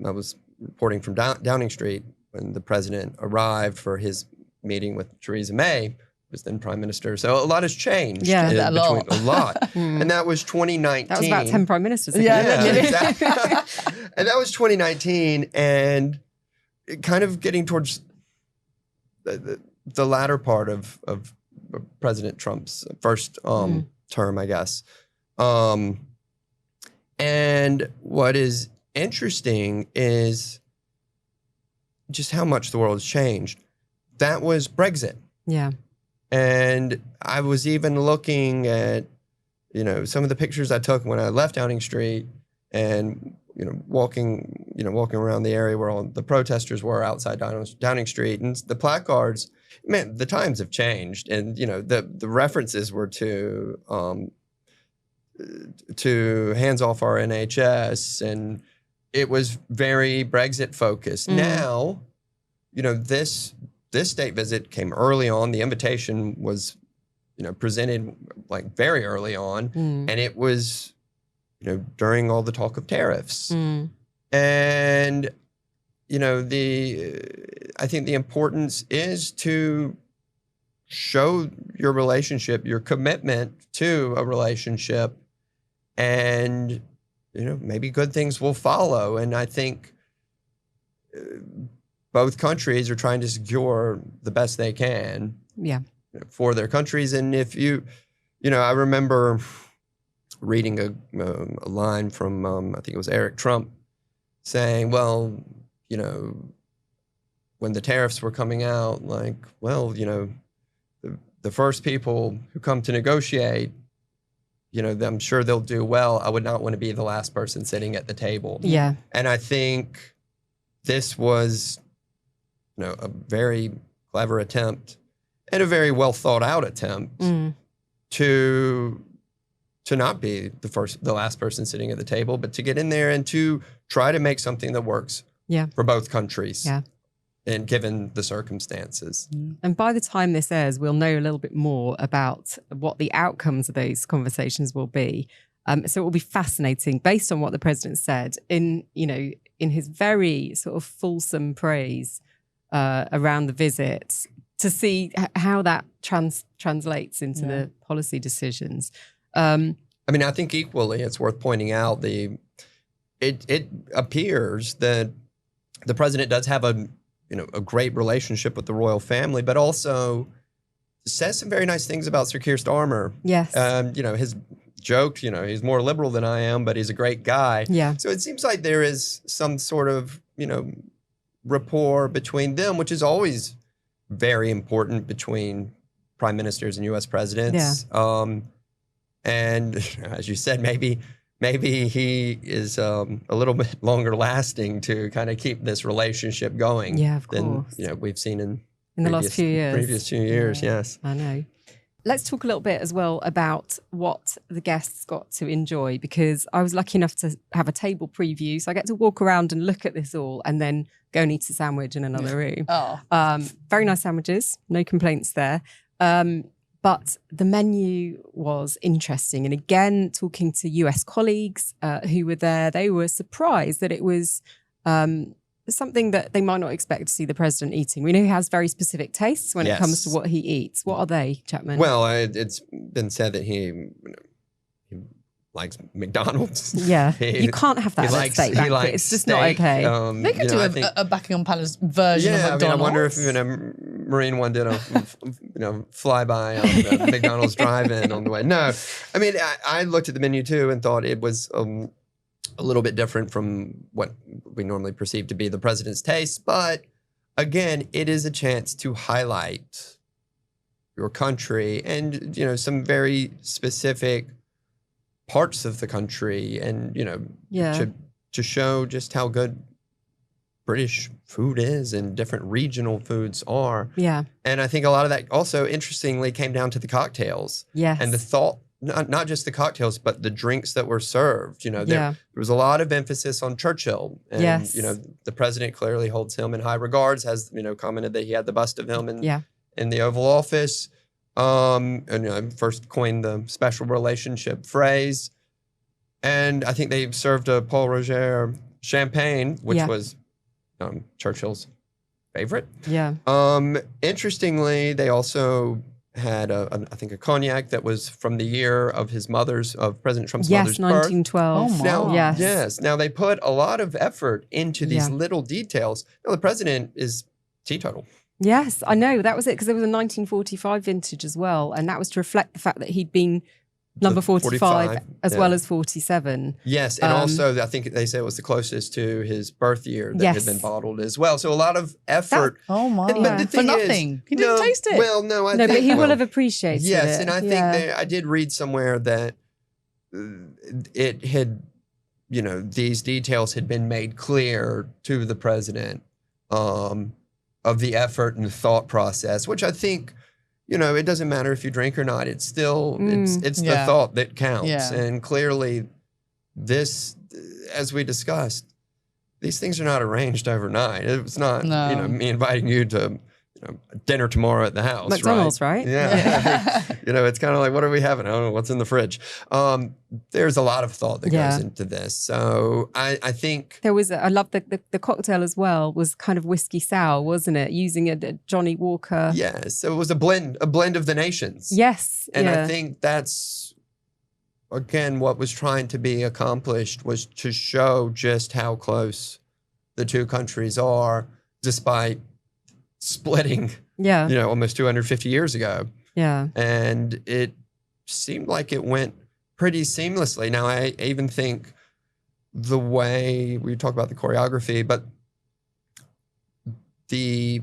B: reporting from Downing Street when the president arrived for his meeting with Theresa May, who was then prime minister. So a lot has changed.
A: Yeah,
B: a lot. And that was 2019.
C: That was about 10 prime ministers ago.
B: Yeah, exactly. And that was 2019, and kind of getting towards the latter part of President Trump's first term, I guess. And what is interesting is just how much the world has changed. That was Brexit.
C: Yeah.
B: And I was even looking at, you know, some of the pictures I took when I left Downing Street and, walking around the area where all the protesters were outside Downing Street, and the placards. Man, the times have changed, and the references were to hands off our NHS, and it was very Brexit focused. Now, this state visit came early on. The invitation was, presented like very early on, and it was, during all the talk of tariffs, and I think the importance is to show your relationship, your commitment to a relationship, and maybe good things will follow. And I think both countries are trying to secure the best they can, for their countries. And if I remember reading a line from I think it was Eric Trump saying, well, when the tariffs were coming out, like, well, the first people who come to negotiate, I'm sure they'll do well. I would not want to be the last person sitting at the table.
C: Yeah.
B: And I think this was, a very clever attempt and a very well thought out attempt to not be the last person sitting at the table, but to get in there and to try to make something that works for both countries. Yeah. And given the circumstances.
C: And by the time this airs, we'll know a little bit more about what the outcomes of those conversations will be. So it will be fascinating, based on what the president said in his very sort of fulsome praise around the visit, to see how that translates into the policy decisions.
B: I think equally, it's worth pointing out it appears that the president does have a great relationship with the royal family, but also says some very nice things about Sir Keir Starmer.
C: Yes.
B: His joked, he's more liberal than I am, but he's a great guy.
C: Yeah.
B: So it seems like there is some sort of, rapport between them, which is always very important between prime ministers and U.S. presidents. Yeah. And as you said, maybe he is a little bit longer lasting to kind of keep this relationship going.
C: Yeah, of course.
B: Than we've seen in
C: the last few years.
B: Previous 2 years, yes.
C: I know. Let's talk a little bit as well about what the guests got to enjoy, because I was lucky enough to have a table preview, so I get to walk around and look at this all and then go and eat a sandwich in another room. Very nice sandwiches, no complaints there. But the menu was interesting. And again, talking to US colleagues who were there, they were surprised that it was something that they might not expect to see the president eating. We know he has very specific tastes when it comes to what he eats. What are they, Chapman?
B: Well, it's been said that he likes McDonald's.
C: Yeah, you can't have that at a state banquet. It's just not okay.
A: They could do a Buckingham Palace version of McDonald's.
B: I wonder if even a Marine one did a flyby on the McDonald's drive-in on the way. No, I looked at the menu too and thought it was a little bit different from what we normally perceive to be the president's taste. But again, it is a chance to highlight your country and, some very specific parts of the country and, to show just how good British food is and different regional foods are.
C: Yeah.
B: And I think a lot of that also, interestingly, came down to the cocktails.
C: Yes.
B: And the thought, not just the cocktails, but the drinks that were served. You know, there was a lot of emphasis on Churchill. And, you know, the president clearly holds him in high regards, has, you know, commented that he had the bust of him in the Oval Office. And, you know, first coined the special relationship phrase. And I think they served a Paul Roger champagne, which was Churchill's favorite.
C: Yeah.
B: Interestingly, they also had I think a cognac that was from the year of President Trump's mother's birth.
C: 1912.
A: Oh, my.
B: Now,
C: Yes.
B: Now they put a lot of effort into these little details. Now the president is teetotal.
C: Yes, I know. That was it, because there was a 1945 vintage as well. And that was to reflect the fact that he'd been number 45 as well as 47.
B: Yes, and also I think they said it was the closest to his birth year that had been bottled as well. So a lot of effort.
A: Oh my!
B: But the thing
A: for nothing. He didn't taste it.
B: Well, no, I
C: think, but he will have
B: it.
C: appreciated it.
B: Yes, and I think I did read somewhere that it had, you know, these details had been made clear to the president of the effort and the thought process, which I think, you know, it doesn't matter if you drink or not. It's still, it's the thought that counts.
A: Yeah.
B: And clearly this, as we discussed, these things are not arranged overnight. It's not, you know, me inviting you to, you know, dinner tomorrow at the house.
C: McDonald's, right?
B: Yeah. You know, it's kind of like, what are we having? I don't know what's in the fridge. There's a lot of thought that goes into this. So I think
C: there was, I love the cocktail as well, was kind of whiskey sour, wasn't it? Using a Johnny Walker.
B: Yes. So it was a blend of the nations.
C: Yes.
B: And I think that's, again, what was trying to be accomplished was to show just how close the two countries are, despite splitting, you know, almost 250 years ago.
C: Yeah.
B: And it seemed like it went pretty seamlessly. Now, I even think the way we talk about the choreography, but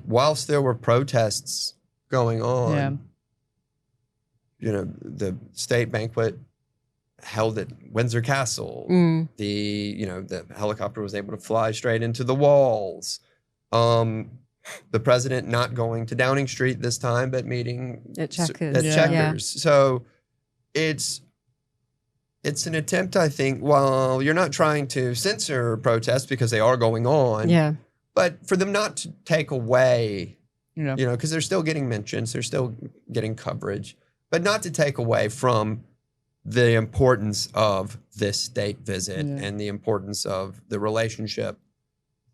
B: whilst there were protests going on, you know, the state banquet held at Windsor Castle. You know, the helicopter was able to fly straight into the walls. The president not going to Downing Street this time, but meeting
C: at Chequers.
B: Chequers. So it's an attempt, I think, while you're not trying to censor protests because they are going on, but for them not to take away, you know, because they're still getting mentions, they're still getting coverage, but not to take away from the importance of this state visit and the importance of the relationship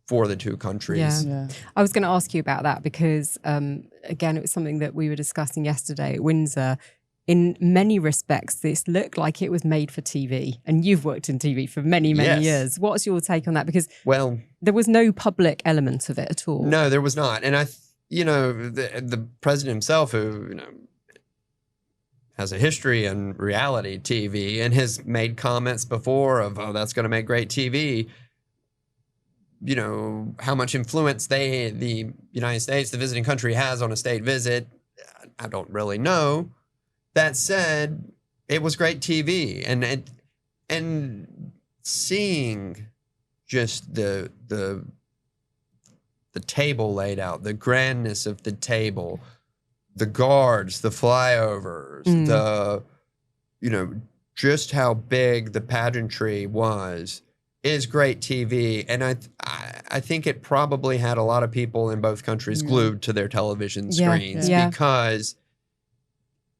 B: for the two countries.
C: I was going to ask you about that because, again, it was something that we were discussing yesterday at Windsor. In many respects, this looked like it was made for TV, and you've worked in TV for many, many years. What's your take on that? Because there was no public element of it at all.
B: No, there was not. And you know, the president himself, who, you know, has a history in reality TV and has made comments before of, oh, that's going to make great TV. You know, how much influence the United States, the visiting country, has on a state visit, I don't really know. That said, it was great TV, and seeing just the table laid out, the grandness of the table, the guards, the flyovers, the, you know, just how big the pageantry was, is great TV. And I think it probably had a lot of people in both countries glued to their television screens because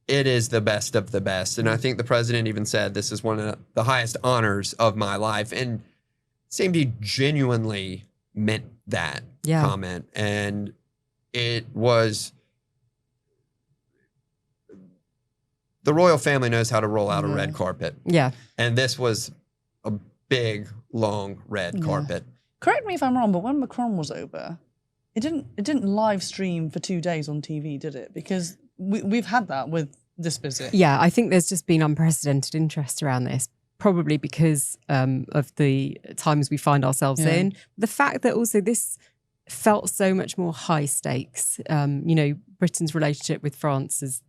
B: it is the best of the best. And I think the president even said, this is one of the highest honors of my life. And it seemed he genuinely meant that comment. And it was, the royal family knows how to roll out a red carpet. Yeah. And this was a big, long red carpet.
A: Correct me if I'm wrong, but when Macron was over, it didn't live stream for 2 days on TV, did it? Because we've had that with this visit.
C: Yeah, I think there's just been unprecedented interest around this, probably because of the times we find ourselves in. The fact that also this felt so much more high stakes. You know, Britain's relationship with France is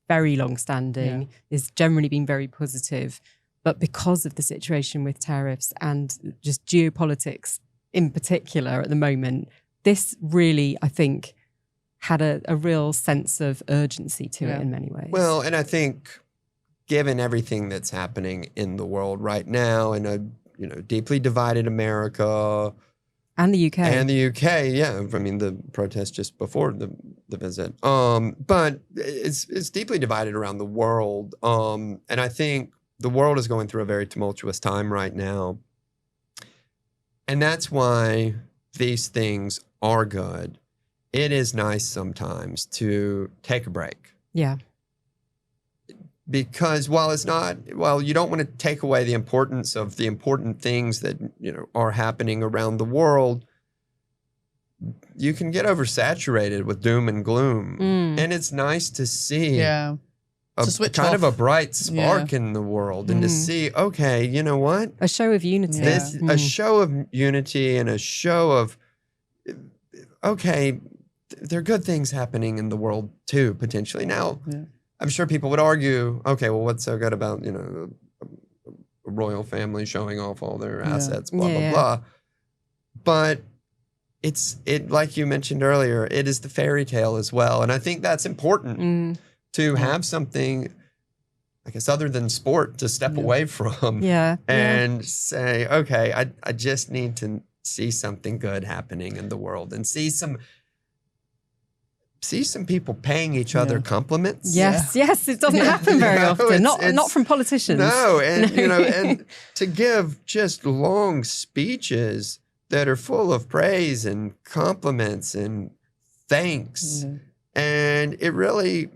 C: very long-standing, has generally been very positive. But because of the situation with tariffs and just geopolitics in particular at the moment, this really, I think, had a real sense of urgency to it in many ways.
B: Well, and I think given everything that's happening in the world right now, in a deeply divided America
C: and the UK.
B: And the UK, yeah. I mean, the protest just before the visit. But it's deeply divided around the world. And I think the world is going through a very tumultuous time right now. And that's why these things are good. It is nice sometimes to take a break.
C: Yeah.
B: Because while you don't want to take away the importance of the important things that, are happening around the world, you can get oversaturated with doom and gloom. And it's nice to see a bright spark in the world and to see, okay, you know what?
C: A show of unity.
B: A show of unity and a show of, okay, there are good things happening in the world too, potentially. Now, I'm sure people would argue, okay, well, what's so good about, a royal family showing off all their assets, blah, blah, blah. But it like you mentioned earlier, it is the fairy tale as well. And I think that's important to have something, I guess, other than sport to step away from and say, okay, I just need to see something good happening in the world and see some people paying each other compliments.
C: Yes, it doesn't happen very often. Not from politicians.
B: No, and and to give just long speeches that are full of praise and compliments and thanks. And it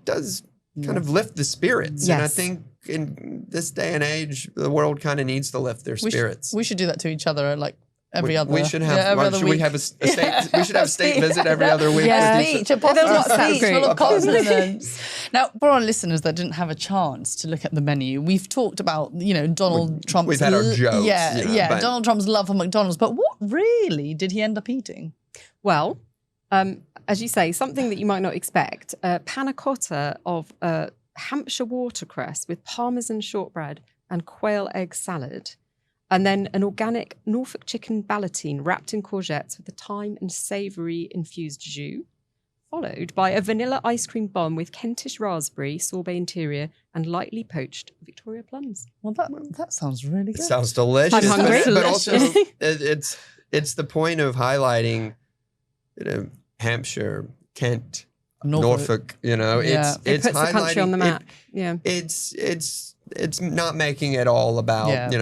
B: does kind of lift the spirits. And I think in this day and age, the world kind of needs to lift their spirits.
A: We should do that to each other, like every other.
B: We should have.
A: every other
B: should we have a state? We should have a state visit every other week.
A: A speech full of compliments. Now, for our listeners that didn't have a chance to look at the menu, we've talked about Donald Trump's.
B: We've had our jokes.
A: Donald Trump's love for McDonald's. But what really did he end up eating?
C: Well, as you say, something that you might not expect: panna cotta of Hampshire watercress with Parmesan shortbread and quail egg salad. And then an organic Norfolk chicken ballotine wrapped in courgettes with a thyme and savoury infused jus, followed by a vanilla ice cream bomb with Kentish raspberry, sorbet interior, and lightly poached Victoria plums.
A: Well, that sounds really good.
B: It sounds delicious.
C: I'm hungry.
B: But also, it's the point of highlighting, Hampshire, Kent, Norfolk. It's
C: it puts the country on the map.
B: It's not making it all about,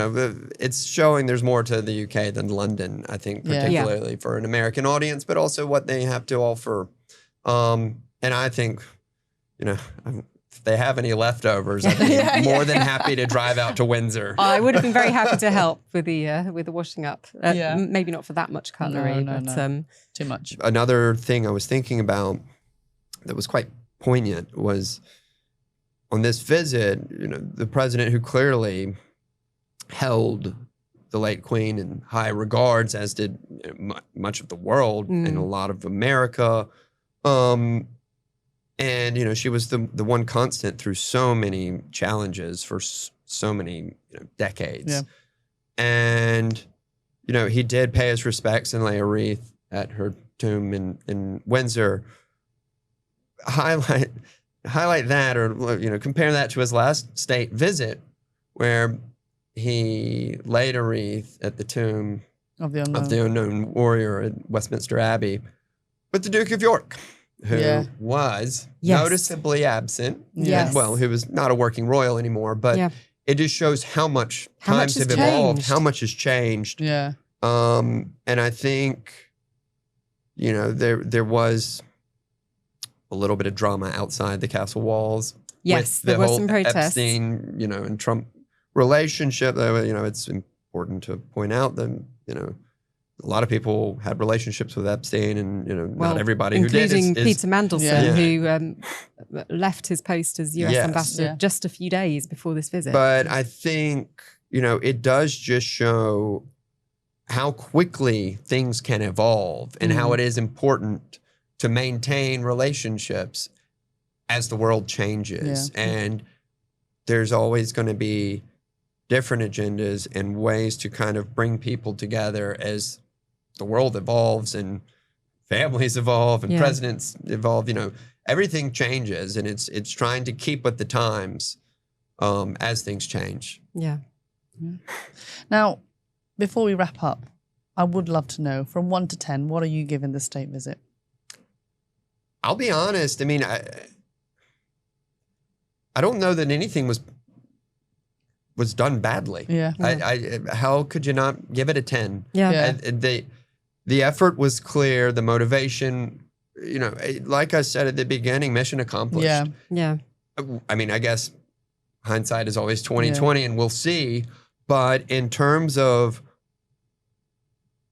B: it's showing there's more to the UK than London, I think, particularly for an American audience, but also what they have to offer. And I think, if they have any leftovers, I'd be more than happy to drive out to Windsor.
C: I would have been very happy to help with the washing up. Maybe not for that much cutlery, but
A: too much.
B: Another thing I was thinking about that was quite poignant was on this visit, the president, who clearly held the late Queen in high regards, as did much of the world and a lot of America. And, she was the one constant through so many challenges for so many decades. Yeah. And, he did pay his respects and lay a wreath at her tomb in Windsor. Highlight that, or compare that to his last state visit, where he laid a wreath at the tomb of the unknown warrior at Westminster Abbey with the Duke of York, who was noticeably absent. Well, who was not a working royal anymore, but it just shows how much times have evolved, how much has changed.
A: Yeah.
B: And I think, there was a little bit of drama outside the castle walls.
C: Yes,
B: with the
C: there was
B: whole
C: some protests.
B: Epstein, and Trump relationship. Though, it's important to point out that, a lot of people had relationships with Epstein, and not everybody who did.
C: Including Peter Mandelson, who left his post as US ambassador just a few days before this visit.
B: But I think, it does just show how quickly things can evolve and how it is important to maintain relationships as the world changes. And there's always going to be different agendas and ways to kind of bring people together as the world evolves and families evolve and presidents evolve. You know, everything changes, and it's trying to keep with the times as things change.
C: Yeah.
A: Now, before we wrap up, I would love to know, from 1 to 10, what are you giving the state visit?
B: I'll be honest. I mean, I don't know that anything was done badly.
A: Yeah.
B: How could you not give it a 10?
C: Yeah.
B: The effort was clear. The motivation, you know, like I said at the beginning, mission accomplished.
A: Yeah.
C: Yeah.
B: I mean, I guess hindsight is always 20/20, and we'll see. But in terms of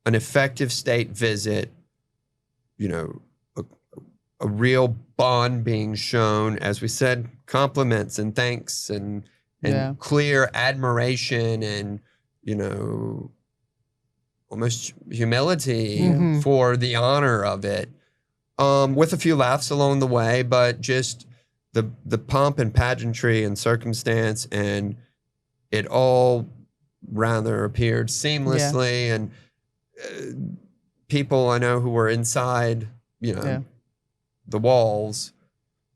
B: an effective state visit, you know, a real bond being shown, as we said, compliments and thanks and clear admiration and, you know, almost humility for the honor of it, with a few laughs along the way, but just the pomp and pageantry and circumstance, and it all rather appeared seamlessly. And people I know who were inside, you know, the walls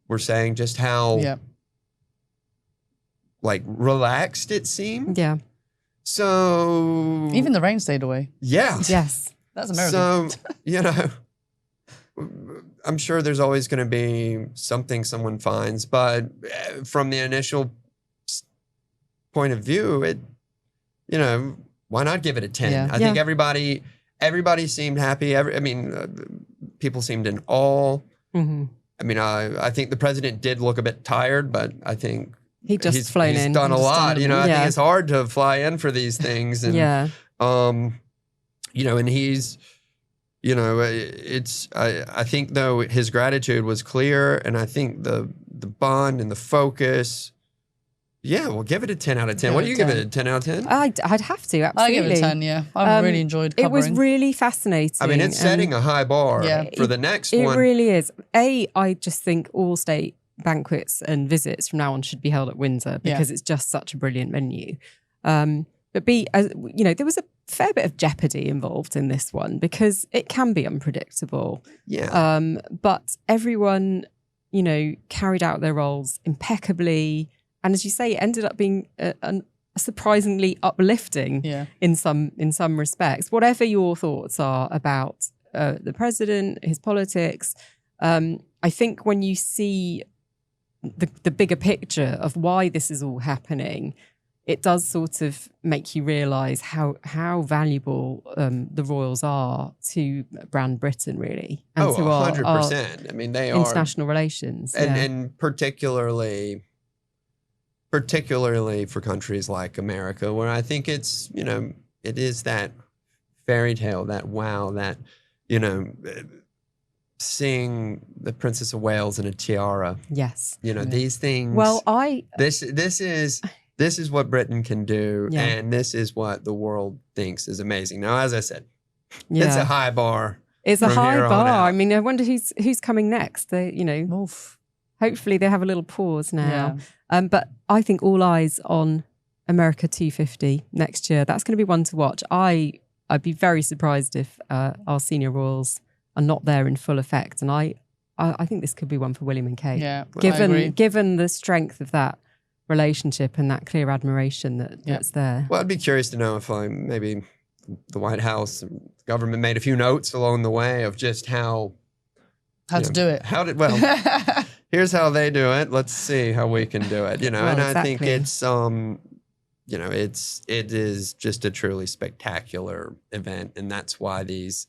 B: were saying just how like relaxed it seemed.
C: Yeah.
B: So
A: Even the rain stayed away.
B: Yeah.
C: Yes.
A: That's a miracle.
B: So, you know, I'm sure there's always going to be something someone finds, but from the initial point of view, it, you know, why not give it a 10?
A: Yeah.
B: I think everybody seemed happy. People seemed in awe. I mean, I think the president did look a bit tired, but I think
C: he's
B: done a lot. You know, I think it's hard to fly in for these things. And, you know, and he's, you know, I think though his gratitude was clear, and I think the bond and the focus. Yeah, we'll give it a 10 out of 10. What do you give it, a 10 out of 10?
C: I'd have to, absolutely.
A: I give it a 10, yeah. I really enjoyed covering.
C: It was really fascinating.
B: I mean, it's setting a high bar for the next one.
C: It really is. I just think all state banquets and visits from now on should be held at Windsor because it's just such a brilliant venue. But B, you know, there was a fair bit of jeopardy involved in this one because it can be unpredictable.
B: Yeah.
C: But everyone, you know, carried out their roles impeccably. And as you say, it ended up being surprisingly uplifting in some respects. Whatever your thoughts are about the president, his politics, I think when you see the bigger picture of why this is all happening, it does sort of make you realise how valuable the royals are to brand Britain, really. And to
B: 100%. I mean, they are
C: international relations,
B: and particularly for countries like America, where I think it's, you know, it is that fairy tale, that wow, that, you know, seeing the Princess of Wales in a tiara.
C: Yes.
B: You know, these things.
C: Well,
B: This is what Britain can do, and this is what the world thinks is amazing. Now, as I said, it's a high bar.
C: It's a high bar. I mean, I wonder who's coming next. They, you know,
A: Oof.
C: Hopefully they have a little pause now. But I think all eyes on America 250 next year. That's going to be one to watch. I'd be very surprised if our senior royals are not there in full effect. And I think this could be one for William and Kate.
A: Yeah,
C: given the strength of that relationship and that clear admiration that's there.
B: Well, I'd be curious to know if maybe the White House government made a few notes along the way of just how
A: to do it.
B: Here's how they do it. Let's see how we can do it. You know, and
C: exactly.
B: I think it's you know, it is just a truly spectacular event, and that's why these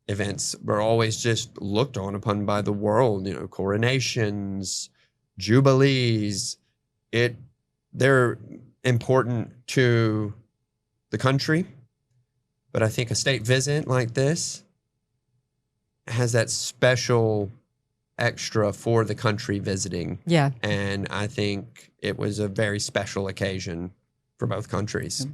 B: events were always just looked on upon by the world. You know, coronations, jubilees. They're important to the country, but I think a state visit like this has that special extra for the country visiting.
C: Yeah.
B: And I think it was a very special occasion for both countries.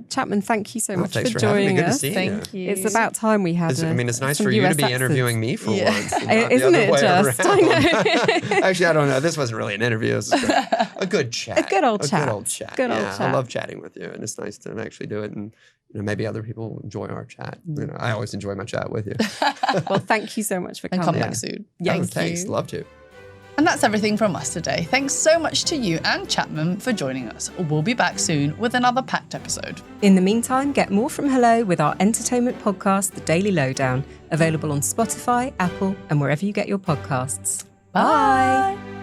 C: Chapman, thank you so much
B: thanks
C: for
B: joining
C: us.
B: Good to see
A: Thank you.
C: It's about time we had.
B: It's nice
C: some
B: for you
C: US
B: to be
C: accents.
B: interviewing me for once.
C: Isn't it just? I know.
B: Actually, I don't know. This wasn't really an interview. A good chat.
C: A good old chat.
B: Good old chat.
C: Good old
B: Yeah,
C: chat.
B: I love chatting with you, and it's nice to actually do it. And maybe other people enjoy our chat. I always enjoy my chat with you.
C: Well, thank you so much for
A: And
C: coming.
A: come back soon.
B: Thanks. Love to.
A: And that's everything from us today. Thanks so much to you and Chapman for joining us. We'll be back soon with another packed episode.
C: In the meantime, get more from Hello with our entertainment podcast, The Daily Lowdown, available on Spotify, Apple, and wherever you get your podcasts.
A: Bye.